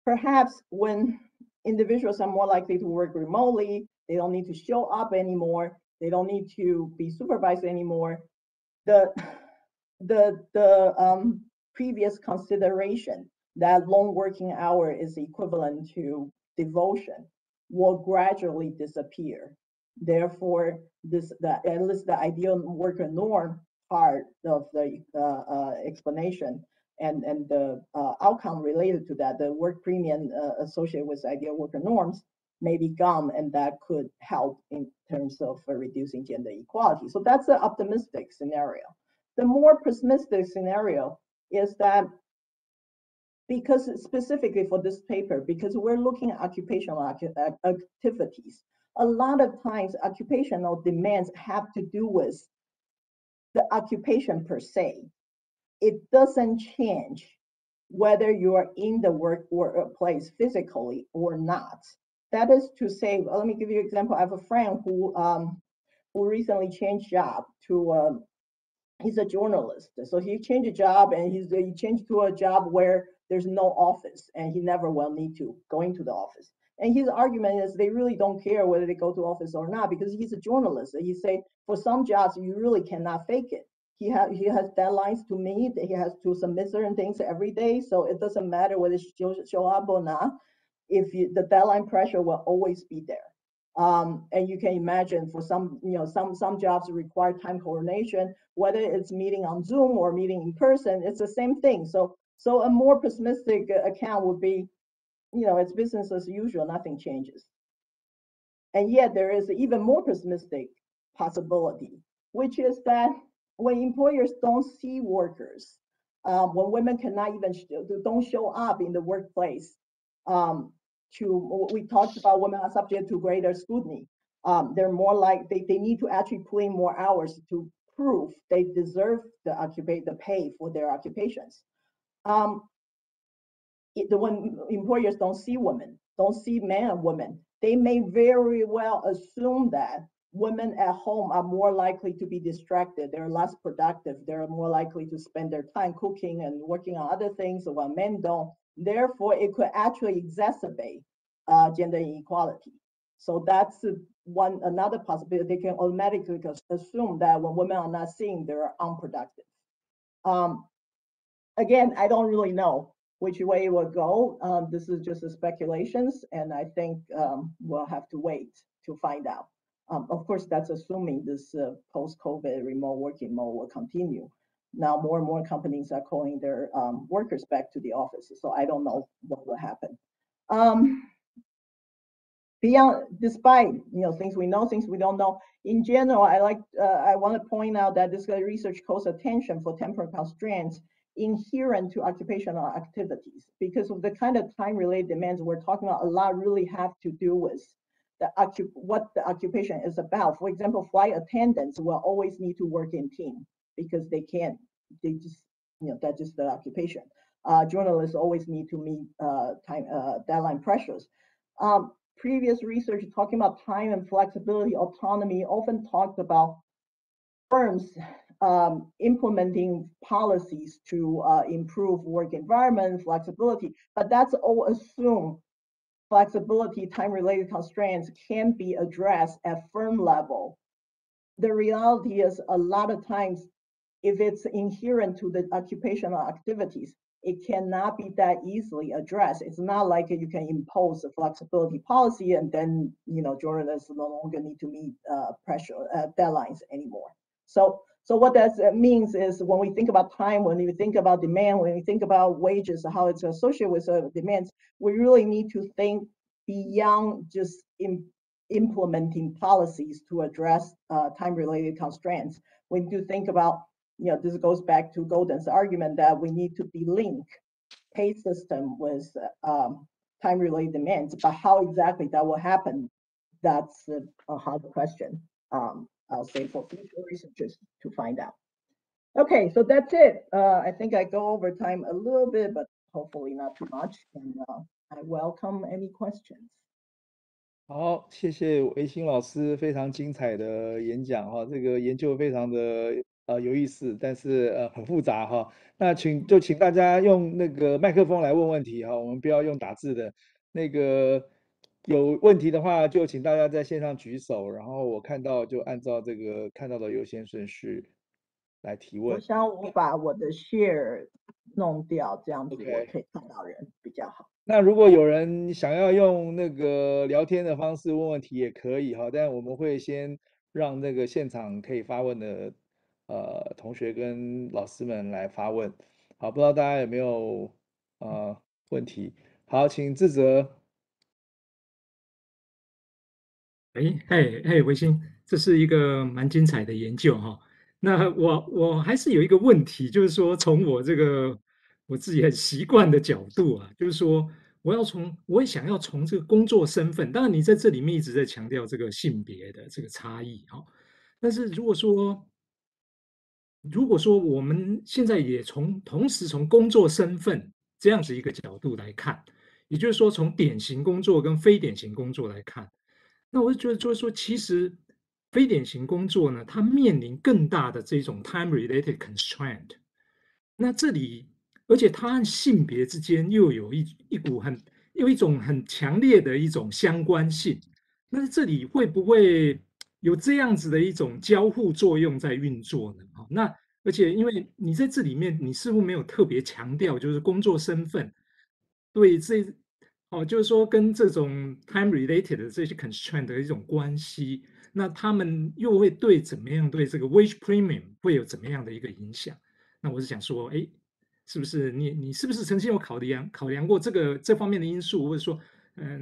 perhaps when individuals are more likely to work remotely, they don't need to show up anymore, they don't need to be supervised anymore, the previous consideration that long working hour is equivalent to devotion will gradually disappear. Therefore, at least the ideal worker norm part of the explanation and the outcome related to that, the work premium associated with ideal worker norms, may be gone, and that could help in terms of reducing gender equality. So that's an optimistic scenario. The more pessimistic scenario is that, because specifically for this paper, because we're looking at occupational activities, a lot of times occupational demands have to do with the occupation per se. It doesn't change whether you're in the workplace physically or not. That is to say, let me give you an example. I have a friend who recently changed job to he's a journalist. So he changed a job, and he changed to a job where there's no office, and he never will need to going to the office. And his argument is they really don't care whether they go to office or not, because he's a journalist. He say for some jobs you really cannot fake it. He has deadlines to meet. He has to submit certain things every day, so it doesn't matter whether you show up or not. The deadline pressure will always be there. And you can imagine for some, some jobs require time coordination, whether it's meeting on Zoom or meeting in person, it's the same thing. So a more pessimistic account would be, it's business as usual, nothing changes. And yet there is an even more pessimistic possibility, which is that when employers don't see workers, when women cannot even don't show up in the workplace, we talked about women are subject to greater scrutiny. They're more like they need to actually put in more hours to prove they deserve the pay for their occupations. When employers don't see women, don't see men and women, they may very well assume that women at home are more likely to be distracted, they're less productive, they're more likely to spend their time cooking and working on other things while men don't. Therefore, it could actually exacerbate gender inequality. So that's another possibility. They can automatically assume that when women are not seen, they're unproductive. Again, I don't really know which way it will go. This is just speculations, and I think we'll have to wait to find out. Of course, that's assuming this post-COVID remote working mode will continue. Now, more and more companies are calling their workers back to the offices, so I don't know what will happen. Despite things we know, things we don't know, in general, I want to point out that this research calls attention for temporal constraints inherent to occupational activities, because of the kind of time-related demands we're talking about. A lot really have to do with what the occupation is about. For example, flight attendants will always need to work in team because they just that's just the occupation. Journalists always need to meet deadline pressures. Previous research talking about time and flexibility, autonomy, often talked about firms implementing policies to improve work environment, flexibility, but that's all assumed flexibility, time-related constraints can be addressed at firm level. The reality is a lot of times, if it's inherent to the occupational activities, it cannot be that easily addressed. It's not like you can impose a flexibility policy and then, journalists no longer need to meet deadlines anymore. So what that means is when we think about time, when we think about demand, when we think about wages, how it's associated with demands, we really need to think beyond just implementing policies to address time-related constraints. We need to think about, this goes back to Golden's argument that we need to delink pay system with time-related demands, but how exactly that will happen, that's a hard question. I'll say for future researchers to find out. Okay, so that's it. I think I go over time a little bit, but hopefully not too much. And I welcome any questions.好，谢谢维新老师非常精彩的演讲哈，这个研究非常的有意思，但是很复杂哈。那请大家用那个麦克风来问问题哈，我们不要用打字的。那个有问题的话，就请大家在线上举手，然后我看到就按照这个看到的优先顺序来提问。我想我把我的 share 弄掉，这样子我可以看到人比较好。那如果有人想要用那个聊天的方式问问题也可以哈，但我们会先让那个现场可以发问的同学跟老师们来发问。好，不知道大家有没有问题？好，请智哲。维新，这是一个蛮精彩的研究哈。那我还是有一个问题，就是说从我自己很习惯的角度啊，就是说我也想要从这个工作身份，当然你在这里面一直在强调这个性别的这个差异哈，但是如果说我们现在也同时从工作身份这样子一个角度来看，也就是说从典型工作跟非典型工作来看。那我就觉得，就是说，其实非典型工作呢，它面临更大的这种 time-related constraint。那这里，而且它和性别之间又有一种很强烈的一种相关性。那这里会不会有这样子的一种交互作用在运作呢？好，那而且因为你在这里面，你似乎没有特别强调，就是工作身份对就是说跟这种 time related 的这些 constraint 的一种关系，那他们又会对怎么样对这个 wage premium 会有怎么样的一个影响？那我是想说，是不是你是不是曾经有考量过这方面的因素，或者说，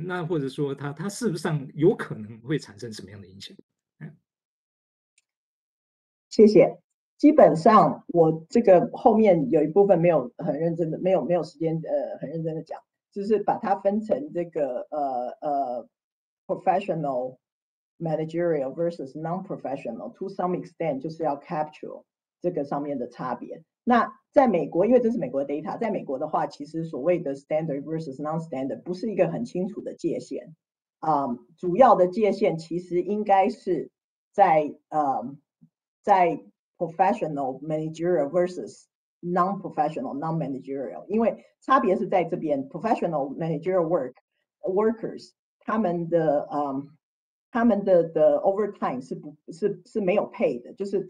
那或者说它事实上有可能会产生什么样的影响？谢谢。基本上我这个后面有一部分没有很认真的，没有时间很认真的讲。就是把它分成这个professional managerial versus non-professional to some extent 就是要 capture 这个上面的差别。那在美国，因为这是美国的 data， 在美国的话，其实所谓的 standard versus non-standard 不是一个很清楚的界限。主要的界限其实应该是在professional managerial versus non-professional, non-managerial， 因为差别是在这边 professional managerial workers 他们的 overtime 是没有 pay 的，就是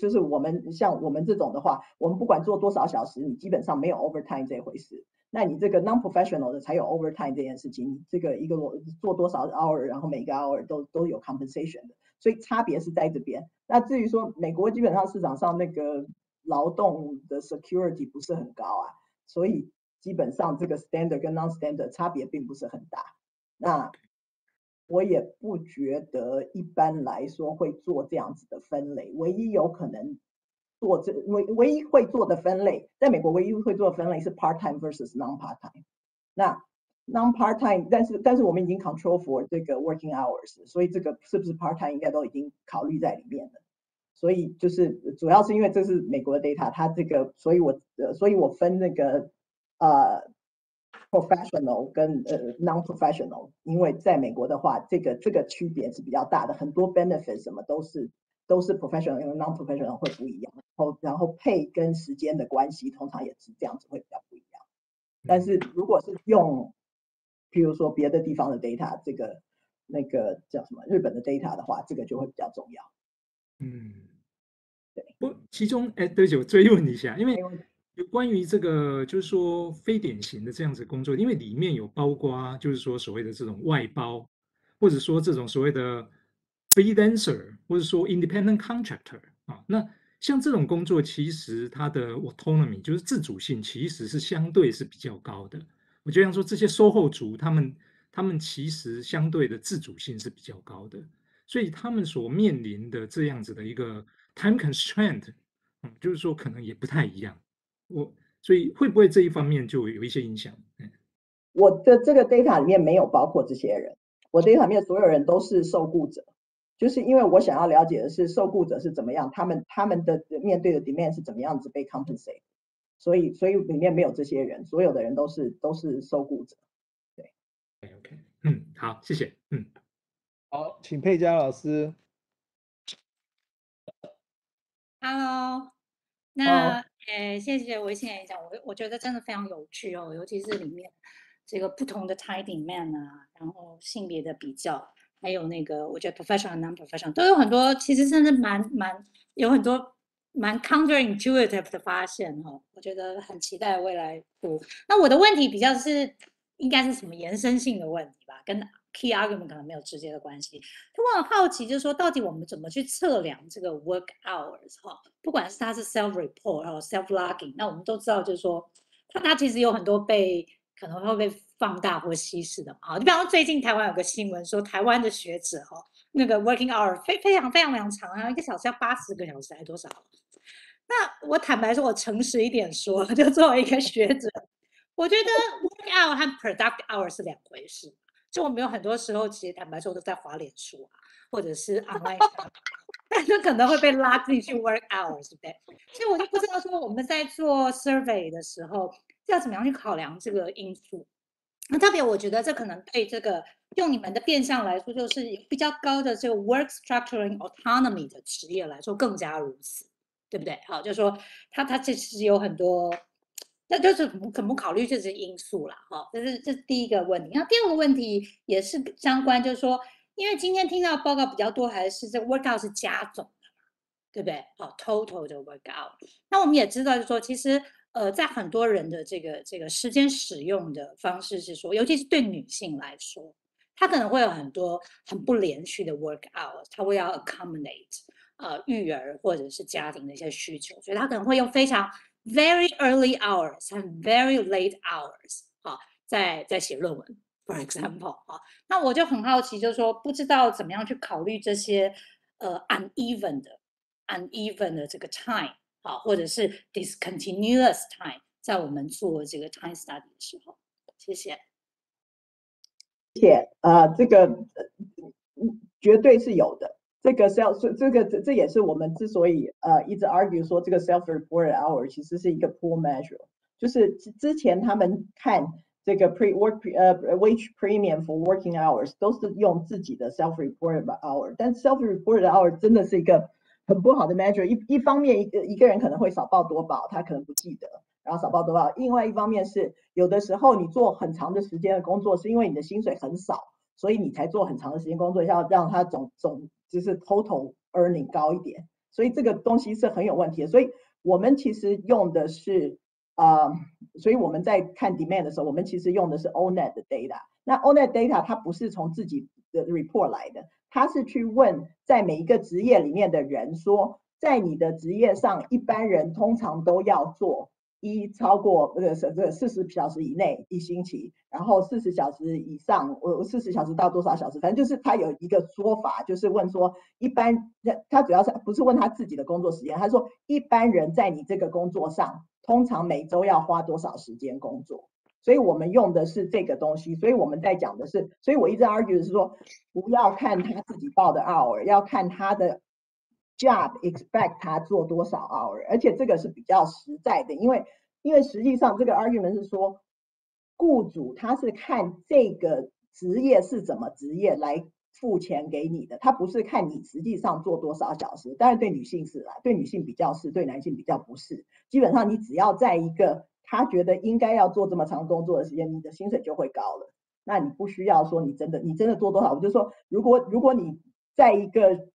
像我们这种的话，我们不管做多少小时，你基本上没有 overtime 这回事。那你这个 non-professional 的才有 overtime 这件事情，这个一个做多少 hour， 然后每个 hour 都有 compensation 的，所以差别是在这边。那至于说美国基本上市场上那个劳动的 security 不是很高啊，所以基本上这个 standard 跟 non-standard 差别并不是很大。那我也不觉得一般来说会做这样子的分类，唯一有可能做唯一会做的分类，在美国唯一会做的分类是 part time versus non part time。那 non part time， 但是我们已经 control for 这个 working hours， 所以这个是不是 part time 应该都已经考虑在里面了。所以就是主要是因为这是美国的 data， 它这个，所以我分那个professional 跟non-professional， 因为在美国的话，这个区别是比较大的，很多 benefits 什么都是 professional 跟 non-professional 会不一样，然后 pay 跟时间的关系通常也是这样子会比较不一样。但是如果是用，譬如说别的地方的 data， 这个那个叫什么日本的 data 的话，这个就会比较重要。对。其中对不起，我追问一下，因为有关于这个，就是说非典型的这样子工作，因为里面有包括，就是说所谓的这种外包，或者说这种所谓的 freelancer，或者说 independent contractor 啊，那像这种工作，其实它的 autonomy 就是自主性，其实是相对是比较高的。我就像说这些售后族，他们其实相对的自主性是比较高的，所以他们所面临的这样子的一个 time constraint，就是说可能也不太一样。所以会不会这一方面就有一些影响？我的这个 data 里面没有包括这些人，我 data 里面所有人都是受雇者，就是因为我想要了解的是受雇者是怎么样，他们的面对的 demand 是怎么样子被 compensate， 所以里面没有这些人，所有的人都是受雇者。对 ，OK， 好，谢谢，好，请佩佳老师。Hello，那谢谢维信演讲，我觉得真的非常有趣哦，尤其是里面这个不同的 title demand 啊，然后性别的比较，还有那个我觉得 professional non-professional 都有很多，其实真的有很多蛮 counterintuitive 的发现哦，我觉得很期待未来部。那我的问题比较是应该是什么延伸性的问题吧，跟 key argument 可能没有直接的关系。我很好奇，就是说，到底我们怎么去测量这个 work hours 哈？不管是它是 self report 或 self logging，那我们都知道，就是说，它其实有很多可能会被放大或稀释的嘛。你比方说，最近台湾有个新闻说，台湾的学者哈，那个 working hour 非常长啊，1个小时要80个小时还多少？那我坦白说，我诚实一点说，就作为一个学者，我觉得 work hour 和 product hour 是两回事。就我们有很多时候，其实坦白说都在滑脸书啊，或者是 online， 但是可能会被拉进去 work hours， 对不对？所以我就不知道说我们在做 survey 的时候要怎么样去考量这个因素。那特别我觉得这可能对这个用你们的变相来说，就是比较高的这个 work structuring autonomy 的职业来说更加如此，对不对？好，就是说它其实有很多。那就是怎么考虑这些因素啦，哈，这是第一个问题。那第二个问题也是相关，就是说，因为今天听到报告比较多，还是这个 workout 是加总的嘛，对不对？好 ，total 的 workout。那我们也知道，就是说，其实在很多人的这个时间使用的方式是说，尤其是对女性来说，她可能会有很多很不连续的 workout，她会要 accommodate 育儿或者是家庭的一些需求，所以她可能会用非常very early hours 和 very late hours 在写论文 ，for example 那我就很好奇，就是说不知道怎么样去考虑这些uneven 的这个 time 或者是 discontinuous time， 在我们做这个 time study 的时候，谢谢。这个绝对是有的。这也是我们之所以一直 argue 说这个 self-reported hour 其实是一个 poor measure， 就是之前他们看这个 wage premium for working hours 都是用自己的 self-reported hour， 但 self-reported hour 真的是一个很不好的 measure。一方面一个人可能会少报多报，他可能不记得，然后少报多报。另外一方面是有的时候你做很长的时间的工作，是因为你的薪水很少，所以你才做很长的时间工作，要让它总就是 total earning 高一点，所以这个东西是很有问题的。所以我们其实用的是所以我们在看 demand 的时候，我们其实用的是 ONET 的 data。那 ONET data 它不是从自己的 report 来的，它是去问在每一个职业里面的人说，在你的职业上，一般人通常都要做超过40小时以内一星期，然后40小时以上，40小时到多少小时，反正就是他有一个说法，就是问说一般他主要是不是问他自己的工作时间，他说一般人在你这个工作上，通常每周要花多少时间工作。所以我们用的是这个东西，所以我们在讲的是，所以我一直 argue 的是说，不要看他自己报的 hour， 要看他的 job expect 他做多少 hour， 而且这个是比较实在的，因为实际上这个 argument 是说，雇主他是看这个职业是怎么职业来付钱给你的，他不是看你实际上做多少小时。当然对女性是啦，对女性比较是，对男性比较不是。基本上你只要在一个他觉得应该要做这么长工作的时间，你的薪水就会高了。那你不需要说你真的做多少，我就说如果你在一个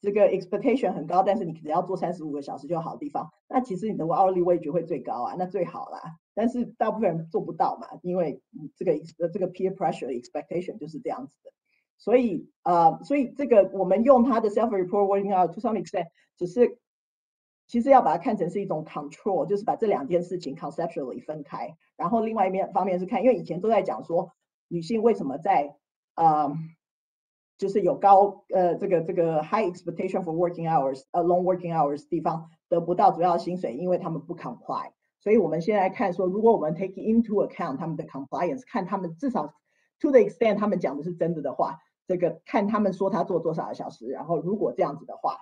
这个 expectation 很高，但是你只要做35个小时就好的地方，那其实你的 hourly wage 会最高啊，那最好啦。但是大部分人做不到嘛，因为这个 peer pressure expectation 就是这样子的。所以这个我们用它的 self-report working out to some extent， 只是其实要把它看成是一种 control， 就是把这两件事情 conceptually 分开。然后另外一方面是看，因为以前都在讲说女性为什么在就是有高这个 high expectation for working hours long working hours 地方得不到主要薪水，因为他们不 comply。所以我们现在看说，如果我们 take into account 他们的 compliance， 看他们至少 to the extent 他们讲的是真的话，这个看他们说他做多少个小时，然后如果这样子的话，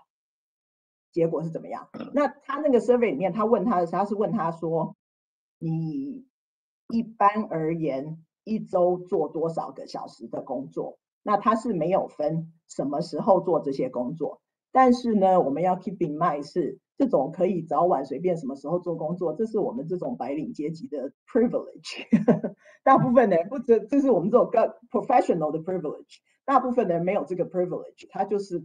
结果是怎么样？那他那个 survey 里面，他是问他说，你一般而言一周做多少个小时的工作？那他是没有分什么时候做这些工作，但是呢，我们要 keep in mind 是这种可以早晚随便什么时候做工作，这是我们这种白领阶级的 privilege 。大部分人不止，这是我们这种 professional 的 privilege。大部分人没有这个 privilege，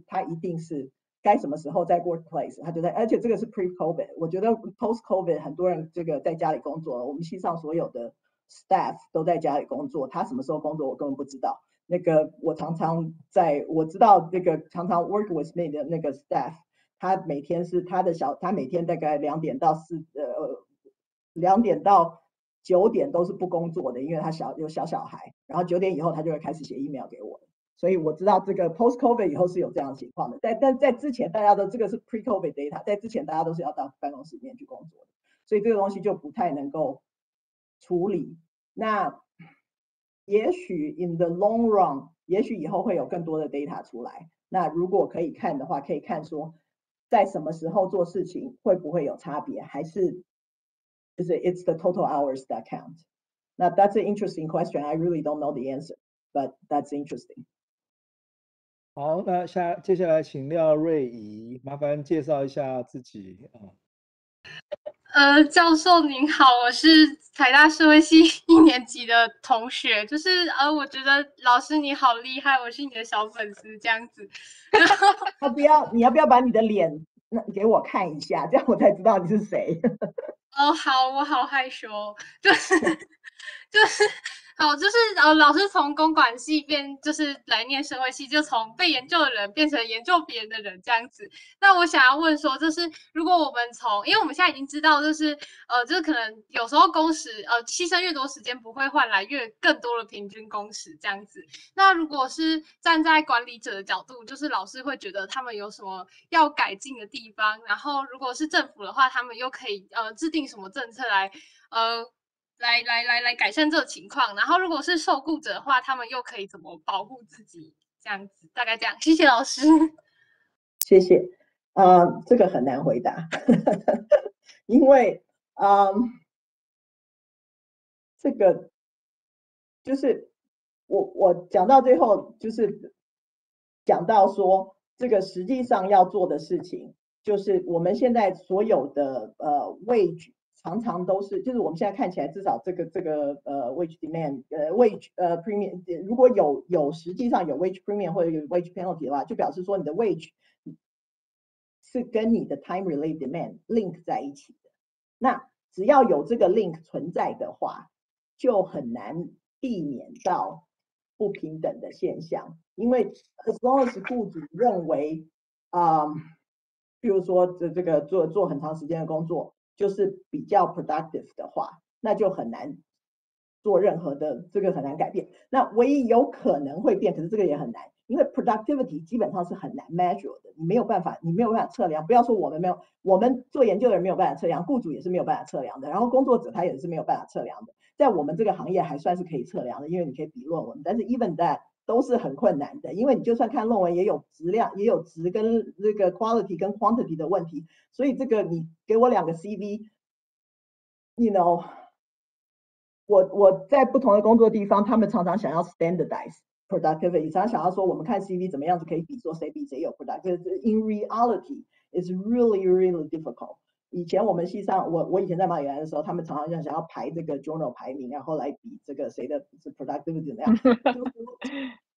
他一定是该什么时候在 workplace， 他就在，而且这个是 pre-COVID。我觉得 post-COVID 很多人这个在家里工作，我们系上所有的 staff 都在家里工作，他什么时候工作我根本不知道。那个我知道那个常常 work with me 的那个 staff， 他每天大概2点到9点都是不工作的，因为他有小孩，然后9点以后他就会开始写 email 给我，所以我知道这个 post COVID 以后是有这样的情况的。但在之前大家都这个是 pre COVID data， 在之前大家都是要到办公室里面去工作的，所以这个东西就不太能够处理。那也许 in the long run， 也许以后会有更多的 data 出来。那如果可以看的话，可以看说在什么时候做事情会不会有差别，还是就是 it's the total hours that count。那 that's an interesting question. I really don't know the answer, but that's interesting. 好，那接下来请廖瑞怡，麻烦介绍一下自己啊。教授您好，我是台大社会系1年级的同学，就是我觉得老师你好厉害，我是你的小粉丝这样子。你要不要把你的脸给我看一下，这样我才知道你是谁。好，我好害羞，就是好，就是老师从公管系就是来念社会系，就从被研究的人变成研究别人的人这样子。那我想要问说，就是如果我们因为我们现在已经知道，就是可能有时候工时牺牲越多时间，不会换来更多的平均工时这样子。那如果是站在管理者的角度，就是老师会觉得他们有什么要改进的地方，然后如果是政府的话，他们又可以制定什么政策来改善这个情况，然后如果是受雇者的话，他们又可以怎么保护自己？这样子，大概这样。谢谢老师。谢谢。这个很难回答，因为这个就是我讲到最后，就是讲到说这个实际上要做的事情，就是我们现在所有的wage。常常都是，就是我们现在看起来，至少这个wage demand wage premium， 如果有实际上有 wage premium 或者有 wage penalty 的话，就表示说你的 wage 是跟你的 time related demand link 在一起的。那只要有这个 link 存在的话，就很难避免到不平等的现象，因为 as long as 雇主认为比如说这个做很长时间的工作。就是比较 productive 的话，那就很难做任何的，这个很难改变。那唯一有可能会变，可是这个也很难，因为 productivity 基本上是很难 measure 的，你没有办法测量。不要说我们做研究的人没有办法测量，雇主也是没有办法测量的，然后工作者他也是没有办法测量的。在我们这个行业还算是可以测量的，因为你可以比论文，但是 even that 都是很困难的，因为你就算看论文也有质量，也有质跟这个 quality 跟 quantity 的问题，所以这个你给我2个 CV， you know， 我在不同的工作地方，他们常常想要 standardize productivity， 常常想要说我们看 CV 怎么样子可以比说谁比谁有 productivity。In reality, it's really really difficult。以前我们系上，我以前在马里兰的时候，他们常常想要排这个 journal 排名，然后来比这个谁的 productivity 怎么样。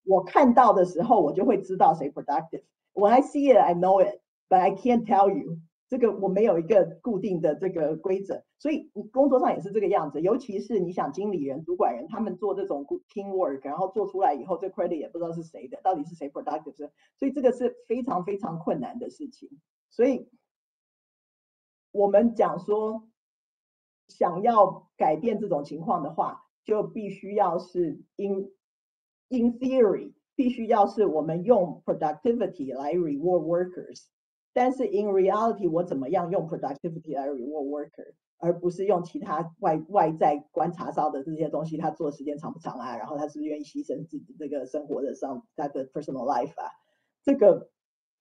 我看到的时候，我就会知道谁 productive。When I see it, I know it, but I can't tell you。这个我没有一个固定的这个规则，所以你工作上也是这个样子。尤其是你想经理人、主管人，他们做这种 teamwork， 然后做出来以后，这 credit 也不知道是谁的，到底是谁 productive， 所以这个是非常非常困难的事情。所以我们讲说，想要改变这种情况的话，就必须要是 in theory， 必须要是我们用 productivity 来 reward workers。但是 in reality， 我怎么样用 productivity 来 reward worker， 而不是用其他外在观察到的这些东西，他做的时间长不长啊，然后他是不是愿意牺牲自己这个生活的上他的 personal life 啊？这个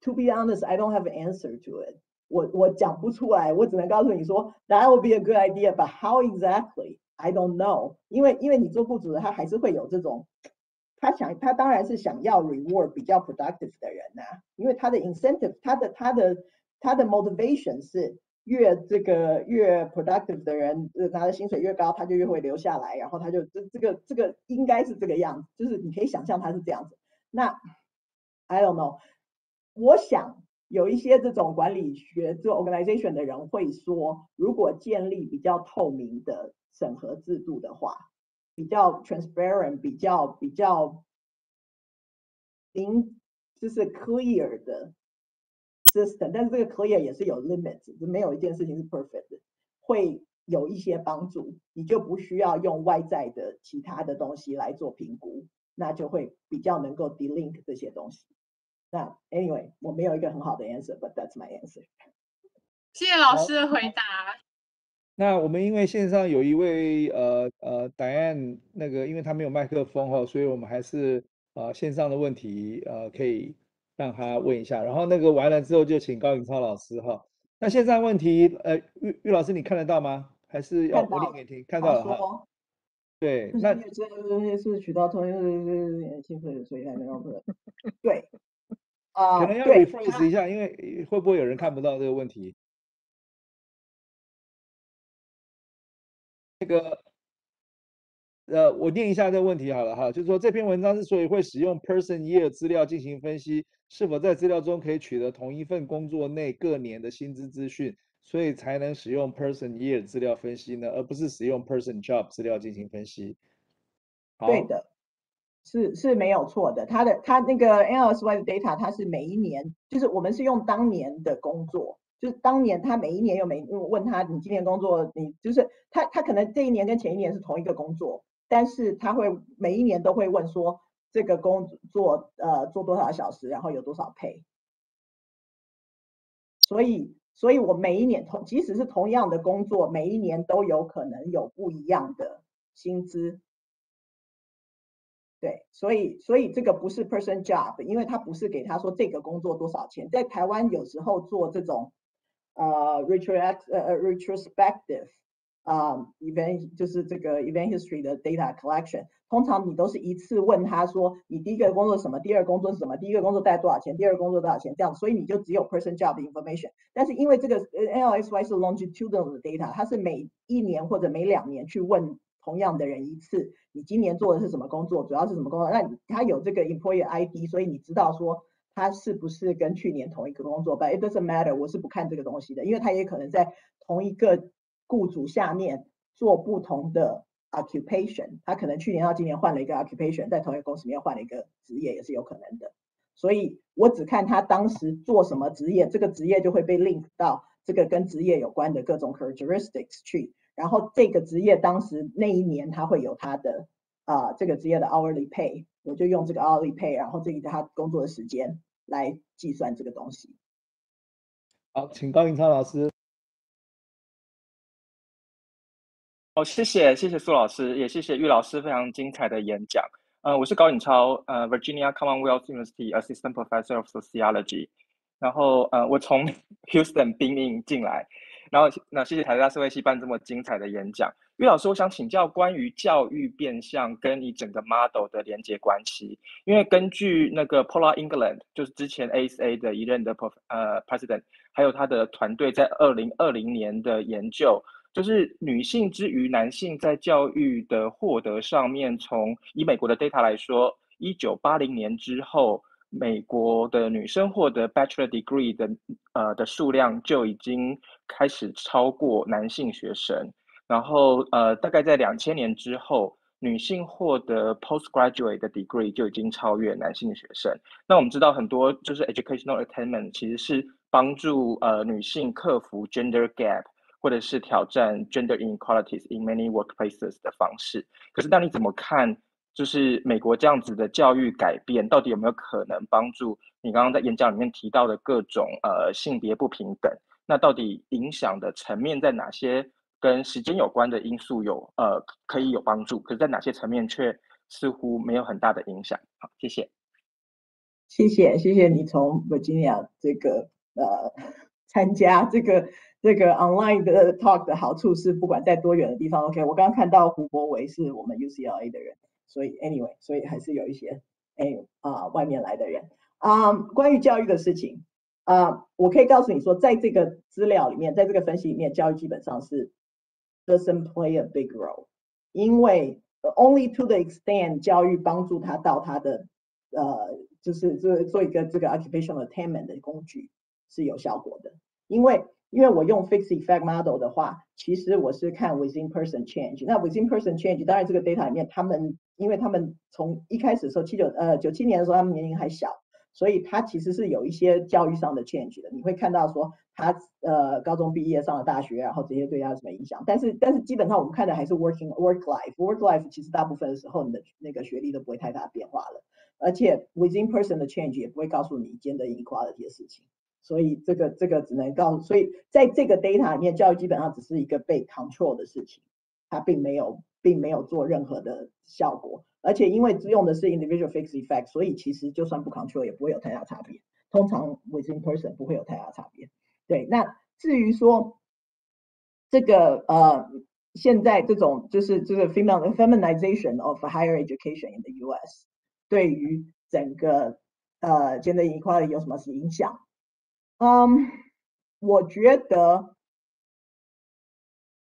to be honest, I don't have an answer to it。我讲不出来，我只能告诉你说 that would be a good idea, but how exactly I don't know。因为你做雇主的，他还是会有这种。他当然是想要 reward 比较 productive 的人啊，因为他的 incentive， 他的 motivation 是越 productive 的人拿的薪水越高，他就越会留下来，然后他就这个应该是这个样子，就是你可以想象他是这样子。那 I don't know， 我想有一些这种管理学做 organization 的人会说，如果建立比较透明的审核制度的话，比较 transparent， 比较就是 clear 的 system， 但是这个 clear 也是有 limits， 没有一件事情是 perfect 的，会有一些帮助，你就不需要用外在的其他的东西来做评估，那就会比较能够 delink 这些东西。那 anyway， 我没有一个很好的 answer，but that's my answer。谢谢老师的回答。那我们因为线上有一位Diane， 那个因为他没有麦克风哈，所以我们还是线上的问题可以让他问一下，然后那个完了之后就请高颖超老师哈。那线上问题玉老师你看得到吗？还是要我念给你听？看到了哈。对，那这个是渠道通兴奋，所以才能够对可能要 rephrase 一下，因为会不会有人看不到这个问题？那个我念一下这个问题好了哈，就是说这篇文章之所以会使用 person year 资料进行分析，是否在资料中可以取得同一份工作内各年的薪资资讯，所以才能使用 person year 资料分析呢，而不是使用 person job 资料进行分析。对的，是没有错的。他那个 NLSY 的 data， 它是每一年，就是我们是用当年的工作。就是当年他每一年有问他你今年工作，你就是他可能这一年跟前一年是同一个工作，但是他会每一年都会问说这个工作做多少小时，然后有多少 pay。所以我每一年即使是同样的工作，每一年都有可能有不一样的薪资。对，所以这个不是 person job， 因为他不是给他说这个工作多少钱。在台湾有时候做这种retrospective event， 就是这个 event history 的 data collection， 通常你都是一次问他说你第一个工作是什么，第二个工作是什么，第一个工作大概多少钱，第二个工作多少钱，这样，所以你就只有 person job information。但是因为这个 NLSY 是 longitudinal 的 data， 它是每一年或者每2年去问同样的人一次，你今年做的是什么工作，主要是什么工作，那他有这个 employer ID， 所以你知道说他是不是跟去年同一个工作。 But it doesn't matter， 我是不看这个东西的，因为他也可能在同一个雇主下面做不同的 occupation， 他可能去年到今年换了一个 occupation， 在同一个公司里面换了一个职业也是有可能的。所以我只看他当时做什么职业，这个职业就会被 link 到这个跟职业有关的各种 characteristics 去，然后这个职业当时那一年他会有他的这个职业的 hourly pay， 我就用这个 hourly pay， 然后这个他工作的时间来计算这个东西。好，请高颖超老师。谢谢苏老师，也谢谢玉老师非常精彩的演讲。我是高颖超，Virginia Commonwealth University Assistant Professor of Sociology。然后我从 Houston 兵营进来，然后谢谢台大社会系办这么精彩的演讲。玉老师，我想请教关于教育变相跟你整个 model 的连接关系，因为根据那个 Paula England， 就是之前 ASA 的一任的President， 还有他的团队在2020年的研究，就是女性之于男性在教育的获得上面，以美国的 data 来说， 1980年之后，美国的女生获得 Bachelor Degree 的数量就已经开始超过男性学生，然后大概在2000年之后，女性获得 Postgraduate 的 Degree 就已经超越男性学生。那我们知道很多就是 Educational Attainment 其实是帮助女性克服 Gender Gap 或者是挑战 Gender Inequalities in many workplaces 的方式。可是当你怎么看？就是美国这样子的教育改变，到底有没有可能帮助你刚刚在演讲里面提到的各种性别不平等？那到底影响的层面在哪些跟时间有关的因素可以有帮助，可是在哪些层面却似乎没有很大的影响？好，谢谢。谢谢你从 Virginia 这个参加这个 online 的 talk 的好处是，不管在多远的地方 ，OK， 我刚刚看到胡博维是我们 UCLA 的人，所以 anyway， 所以还是有一些外面来的人关于教育的事情我可以告诉你说，在这个资料里面，在这个分析里面，教育基本上是 doesn't play a big role， 因为 only to the extent 教育帮助他到他的就是做一个这个 occupational attainment 的工具是有效果的，因为我用 fixed effect model 的话，其实我是看 within person change。那 within person change， 当然这个 data 里面，因为他们从一开始的时候97年的时候，他们年龄还小，所以他其实是有一些教育上的 change 的。你会看到说他高中毕业上了大学，然后这些对他有什么影响？但是基本上我们看的还是 work life，其实大部分的时候你的那个学历都不会太大变化了。而且 within person 的 change 也不会告诉你 gender inequality 的事情，所以这个只能告诉，所以在这个 data 里面，教育基本上只是一个被 control 的事情，它并没有做任何的效果，而且因为用的是 individual fixed effect， 所以其实就算不 control 也不会有太大差别，通常 within person 不会有太大差别。对，那至于说这个现在这种就是这个 feminization of higher education in the US。对于整个gender inequality 有什么影响？我觉得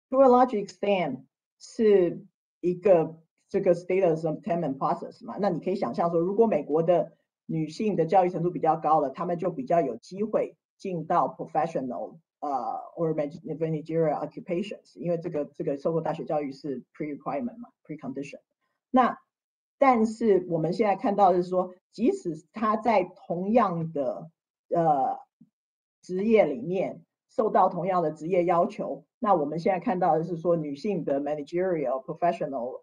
to a large extent 是一个这个 status attainment process 嘛。那你可以想象说，如果美国的女性的教育程度比较高了，她们就比较有机会进到 professional or managerial occupations， 因为这个受过大学教育是 pre-requirement 嘛 ，pre-condition。那但是我们现在看到的是说，即使他在同样的职业里面受到同样的职业要求，那我们现在看到的是说，女性的 managerial professional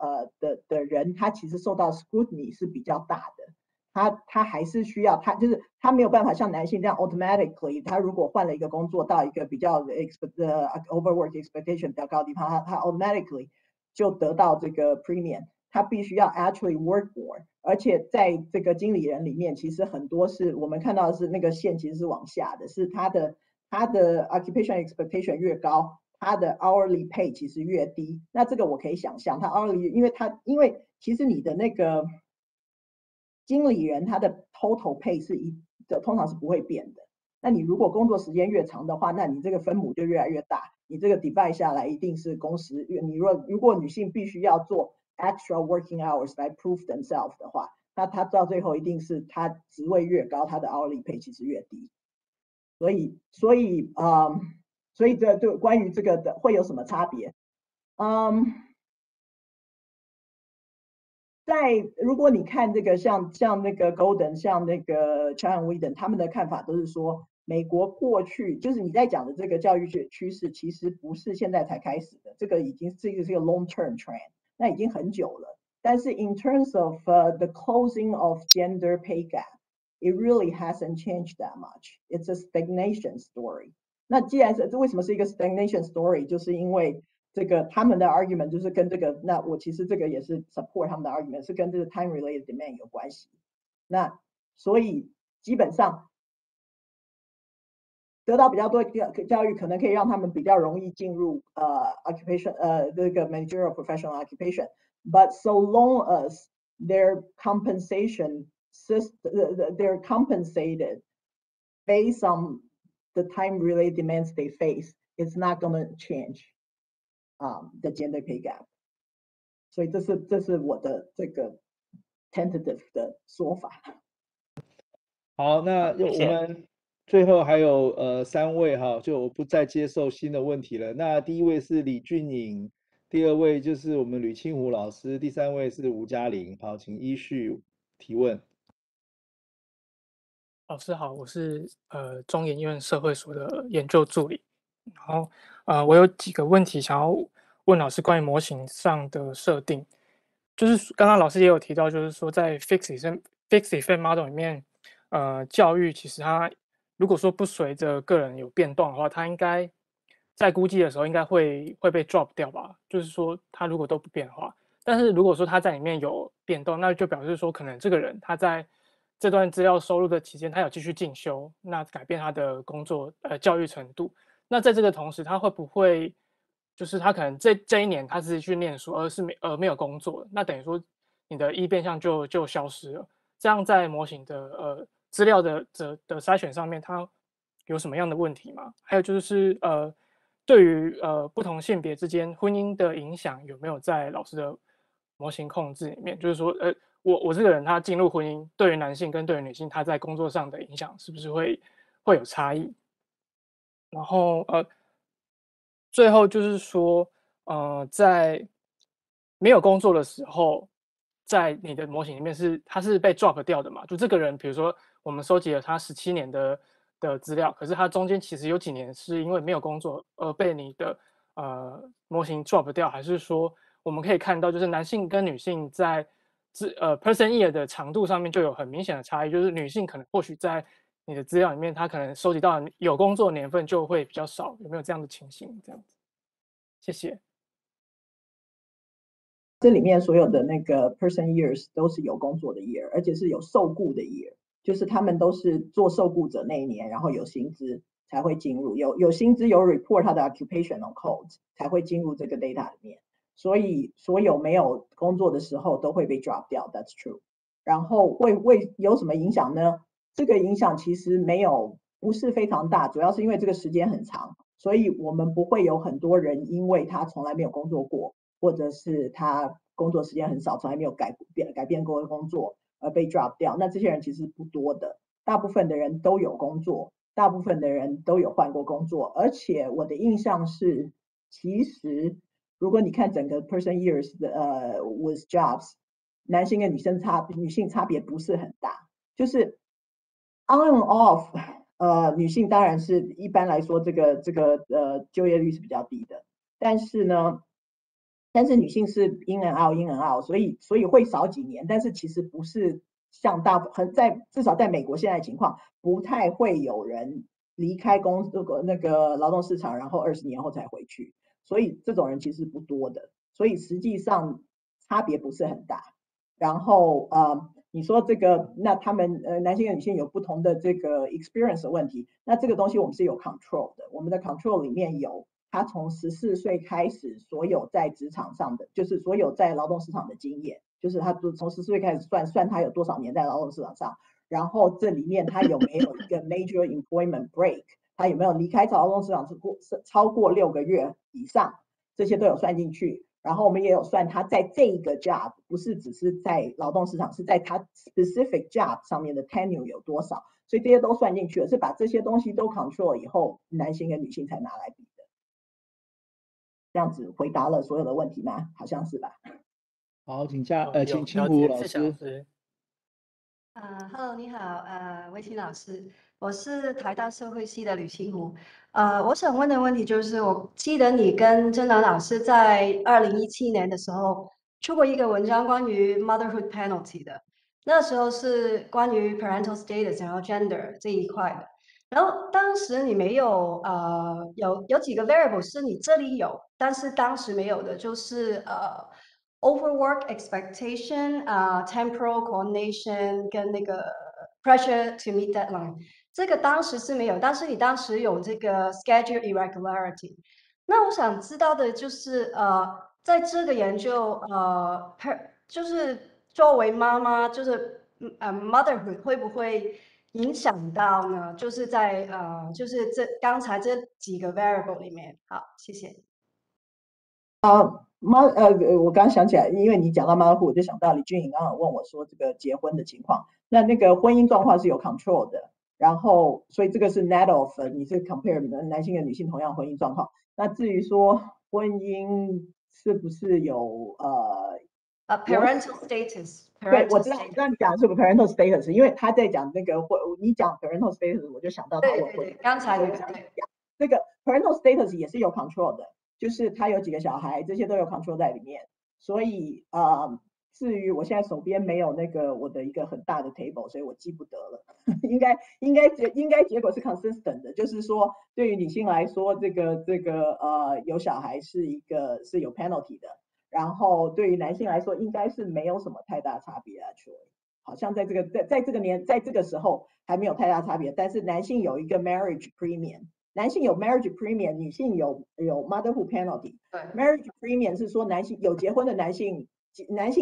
的人，她其实受到 scrutiny 是比较大的。他还是需要就是他没有办法像男性这样 automatically， 他如果换了一个工作到一个比较overwork expectation 比较高的地方，他 automatically 就得到这个 premium。他必须要 actually work more， 而且在这个经理人里面，其实很多是我们看到的是那个线其实是往下的，是他的 occupation expectation 越高，他的 hourly pay 其实越低。那这个我可以想象，他 hourly 因为其实你的那个经理人他的 total pay 通常是不会变的。那你如果工作时间越长的话，那你这个分母就越来越大，你这个 divide 下来一定是工时。你如果女性必须要做extra working hours 来 prove themselves 的话，那他到最后一定是他职位越高，他的 hourly pay 其实越低。所以对关于这个的会有什么差别？如果你看这个像那个 Golden， 像那个 Chan Whedon 他们的看法都是说，美国过去就是你在讲的这个教育趋势，其实不是现在才开始的，这个已经是一个 long-term trend。那已经很久了，但是 in terms of the closing of gender pay gap, it really hasn't changed that much. It's a stagnation story. 那既然是这为什么是一个 stagnation story， 就是因为这个他们的 argument 就是跟这个，那我其实这个也是 support 他们的 argument， 是跟这个 time related demand 有关系。那所以基本上得到比较多教育，可能可以让他们比较容易进入occupation这个 managerial professional occupation. But so long as their compensation system, they're compensated based on the time related demands they face, it's not going to change the gender pay gap. 所以这是我的这个 tentative 的说法。好，那谢谢。我们最后还有3位哈，就我不再接受新的问题了。那第一位是李俊颖，第二位就是我们吕清湖老师，第3位是吴嘉玲。好，请依序提问。老师好，我是中研院社会所的研究助理。然后我有几个问题想要问老师关于模型上的设定，就是刚刚老师也有提到，就是说在 fixed effect model 里面，教育其实它如果说不随着个人有变动的话，它应该在估计的时候应该会被 drop 掉吧？就是说它如果都不变的话，但是如果说它在里面有变动，那就表示说可能这个人他在这段资料收入的期间，他有继续进修，那改变他的工作教育程度。那在这个同时，他会不会就是他可能这一年他是去念书，而是没有工作，那等于说你的变项就消失了。这样在模型的资料的筛选上面，它有什么样的问题吗？还有就是对于不同性别之间婚姻的影响有没有在老师的模型控制里面？就是说我这个人他进入婚姻，对于男性跟对于女性，他在工作上的影响是不是会有差异？然后最后就是说，在没有工作的时候，在你的模型里面他是被 drop 掉的嘛？就这个人，比如说我们收集了他17年的资料，可是他中间其实有几年是因为没有工作而被你的模型 drop 掉，还是说我们可以看到，就是男性跟女性在person year 的长度上面就有很明显的差异，就是女性可能或许在你的资料里面，她可能收集到有工作年份就会比较少，有没有这样的情形？这样子，谢谢。这里面所有的那个 person years 都是有工作的 year， 而且是有受雇的 year， 就是他们都是做受雇者那一年，然后有薪资才会进入，有薪资有 report 他的 occupational code 才会进入这个 data 里面。所以所有没有工作的时候都会被 drop 掉 ，that's true。然后会有什么影响呢？这个影响其实不是非常大，主要是因为这个时间很长，所以我们不会有很多人因为他从来没有工作过，或者是他工作时间很少，从来没有改变过工作而被 drop 掉。那这些人其实不多的，大部分的人都有工作，大部分的人都有换过工作，而且我的印象是，其实如果你看整个 person years 的with jobs， 男性跟女性差别不是很大，就是 on and off， 女性当然是一般来说这个就业率是比较低的，但是女性是 in and out， 所以会少几年，但是其实不是像至少在美国现在的情况，不太会有人离开那个劳动市场，然后20年后才回去，所以这种人其实不多的，所以实际上差别不是很大。然后你说这个，那他们男性跟女性有不同的这个 experience 的问题，那这个东西我们是有 control 的，我们的 control 里面有他从14岁开始所有在职场上的，就是所有在劳动市场的经验，就是他从14岁开始算他有多少年在劳动市场上，然后这里面他有没有一个 major employment break， 他有没有离开劳动市场超过6个月以上，这些都有算进去。然后我们也有算他在这个 job， 不是只是在劳动市场，是在他 specific job 上面的 tenure 有多少，所以这些都算进去了，是把这些东西都 control 以后，男性跟女性才拿来比的。这样子回答了所有的问题吗？好像是吧。好，请清湖老师。Hello， 你好，魏清老师，我是台大社会系的吕清湖。我想问的问题就是，我记得你跟甄兰老师在2017年的时候出过一个文章，关于 motherhood penalty 的，那时候是关于 parental status 然后 gender 这一块的。然后当时你没有有几个 variable 是你这里有，但是当时没有的，就是overwork expectation temporal coordination 跟那个 pressure to meet deadline， 这个当时是没有，但是你当时有这个 schedule irregularity。那我想知道的就是在这个研究就是作为妈妈，就是motherhood 会不会影响到呢？就是在就是刚才这几个 variable 里面。好，谢谢。我刚想起来，因为你讲到 motherhood，我就想到李俊颖刚刚问我说这个结婚的情况，那个婚姻状况是有 control 的，然后所以这个是 net of 你是 compare 男性跟女性同样婚姻状况。那至于说婚姻是不是有parental status， 对，我知道你讲的是 parental status， 因为他在讲那个你讲 parental status， 我就想到他有婚姻。刚才那个 parental status 也是有 control 的，就是他有几个小孩，这些都有 control 在里面。所以至于我现在手边没有那个我的一个很大的 table， 所以我记不得了。应该结果是 consistent 的，就是说对于女性来说，这个有小孩是有 penalty 的。然后对于男性来说，应该是没有什么太大差别actually，好像在这个时候还没有太大差别。但是男性有一个 marriage premium， 男性有 marriage premium， 女性有 motherhood penalty。marriage premium 是说男性有结婚的男性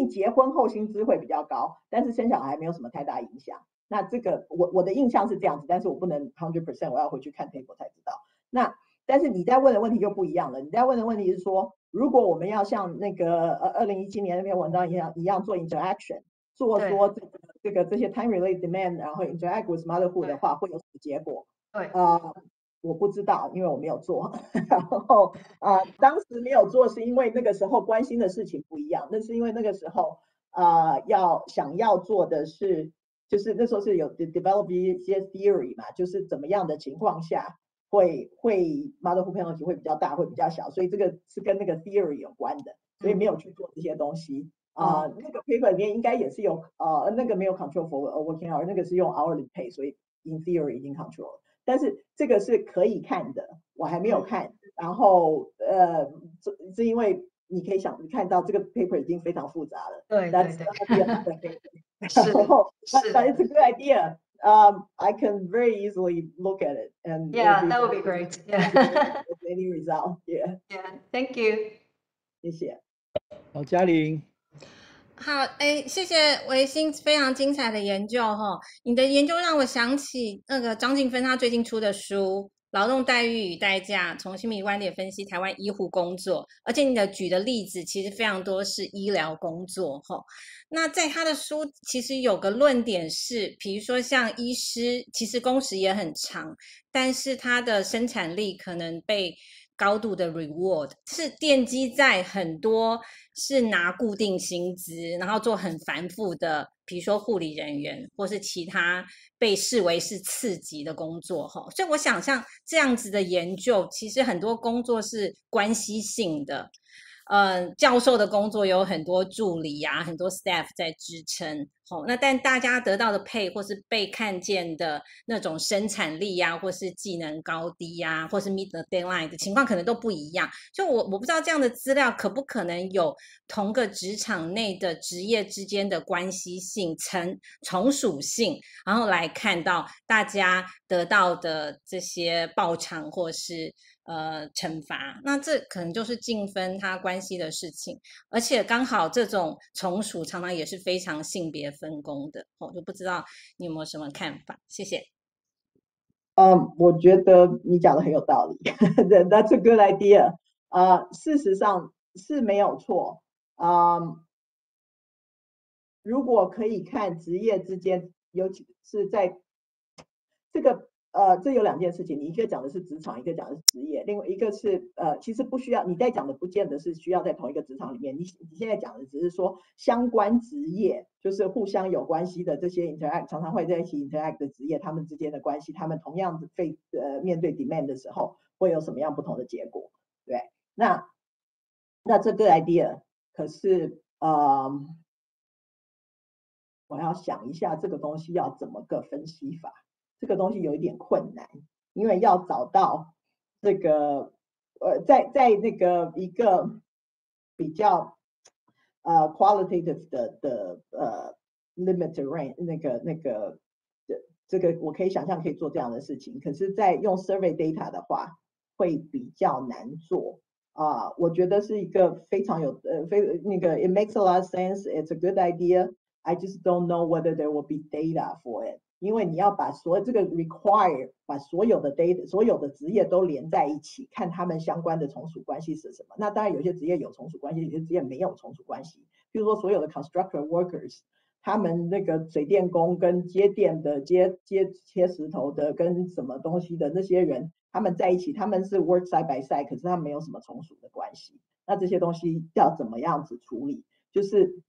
结婚后薪资会比较高，但是生小孩没有什么太大影响。那这个我的印象是这样子，但是我不能 100%， 我要回去看 table 才知道。那但是你在问的问题就不一样了，你在问的问题是说，如果我们要像那个2017年那篇文章一样做 interaction， 做说这些 time related demand， 然后 interact with motherhood 的话，会有什么结果？对，我不知道，因为我没有做。然后当时没有做是因为那个时候关心的事情不一样，那是因为那个时候想要做的是，就是那时候是有 develop 一些 theory 嘛，就是怎么样的情况下会 motherhood penalty 会比较大，会比较小，所以这个是跟那个 theory 有关的，所以没有去做这些东西。那个 paper 里面应该也是有那个没有 control for working hour， 那个是用 hourly pay， 所以 in theory 已经 control 了。但是这个是可以看的，我还没有看。然后是因为你可以看到这个 paper 已经非常复杂了。对。然后 but it's a good idea. I can very easily look at it and that would be great. Any result? Yeah. Thank you. 谢谢。好，嘉玲。好，谢谢维新非常精彩的研究哈。你的研究让我想起那个张静芬她最近出的书《劳动待遇与代价：从心理观点分析台湾医护工作》，而且你的举的例子其实非常多是医疗工作哈。那在他的书其实有个论点是，比如说像医师，其实工时也很长，但是他的生产力可能被高度的 reward， 是奠基在很多是拿固定薪资，然后做很繁复的，比如说护理人员或是其他被视为是次级的工作哈。所以我想像这样子的研究，其实很多工作是关系性的。教授的工作有很多助理啊，很多 staff 在支撑，那但大家得到的pay或是被看见的那种生产力啊，或是技能高低啊，或是 meet the deadline 的情况可能都不一样。所以我不知道这样的资料可不可能有同个职场内的职业之间的关系性、从属性，然后来看到大家得到的这些报偿或是惩罚，那这可能就是净分它关系的事情，而且刚好这种从属常常也是非常性别分工的，我就不知道你有没有什么看法？谢谢。我觉得你讲的很有道理，That's a good idea。事实上是没有错。如果可以看职业之间，尤其是在这个这有两件事情，你一个讲的是职场，一个讲的是职业，另外一个是其实不需要你在讲的，不见得是需要在同一个职场里面。你现在讲的只是说相关职业，就是互相有关系的这些 interact， 常常会在一起 interact 的职业，他们之间的关系，他们同样面对 demand 的时候，会有什么样不同的结果？对，那这个 idea 可是我要想一下这个东西要怎么个分析法。这个东西有一点困难，因为要找到这个在那个一个比较qualitative 的limit range 那个这个我可以想象可以做这样的事情，可是在用 survey data 的话会比较难做。我觉得是一个非常有那个 it makes a lot of sense, it's a good idea. I just don't know whether there will be data for it. 因为你要把这个 require 把所有的 data 所有的职业都连在一起，看他们相关的从属关系是什么。那当然有些职业有从属关系，有些职业没有从属关系。比如说所有的 construction workers， 他们那个水电工跟接电的、切石头的跟什么东西的那些人，他们在一起，他们是 work side by side， 可是他们没有什么从属的关系。那这些东西要怎么样子处理？就是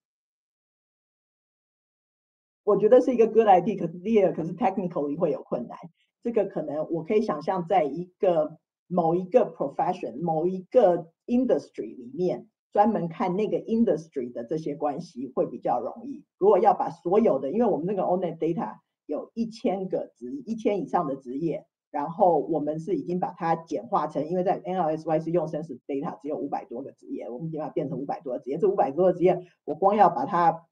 我觉得是一个 good idea， 可是 technically 会有困难。这个可能我可以想象，在某一个 profession、某一个 industry 里面，专门看那个 industry 的这些关系会比较容易。如果要把所有的，因为我们那个 ONET data 有1000以上的职业，然后我们是已经把它简化成，因为在 NLSY 是用 census data 只有500多个职业，我们已经把它变成500多个职业。这500多个职业，我光要把它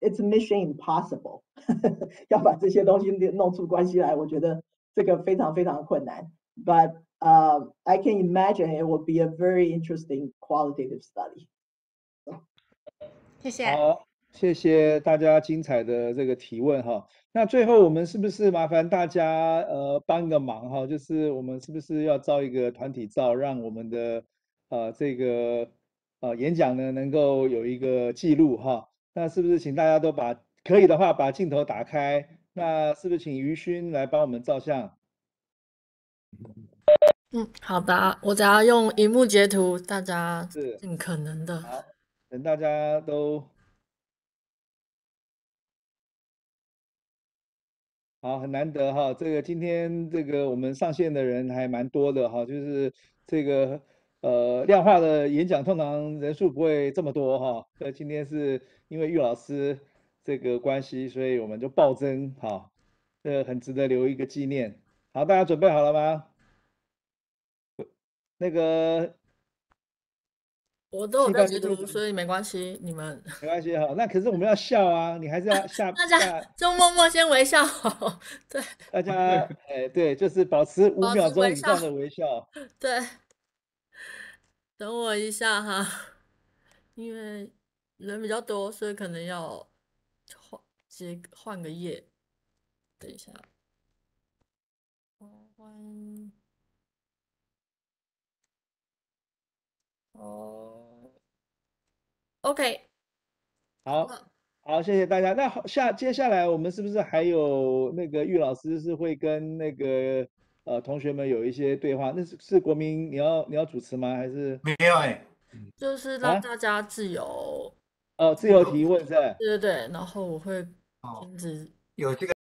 It's mission impossible 要把这些东西弄出关系来，我觉得这个非常非常困难。But I can imagine it would be a very interesting qualitative study. 谢谢。好，谢谢大家精彩的这个提问哈。那最后我们是不是麻烦大家帮一个忙哈？就是我们是不是要照一个团体照，让我们的这个演讲呢能够有一个记录哈？那是不是请大家都可以的话把镜头打开？那是不是请于勋来帮我们照相？好的，我只要用荧幕截图，大家尽可能的。好，等大家都好，很难得哈。这个今天这个我们上线的人还蛮多的哈，就是这个量化的演讲通常人数不会这么多哈。今天是因为玉老师这个关系，所以我们就暴增哈，很值得留一个纪念。好，大家准备好了吗？那个我都有在截图，所以没关系，你们没关系哈。那可是我们要笑啊，你还是要大家就默默先微笑，对，大家对，就是保持5秒钟以上的微笑。对，等我一下哈，因为人比较多，所以可能要换个页。等一下，OK， 好，谢谢大家。那接下来我们是不是还有那个玉老师是会跟那个同学们有一些对话？那是国民你要主持吗？还是没有就是让大家自由自由提问是吧？对，然后我会停止有这个。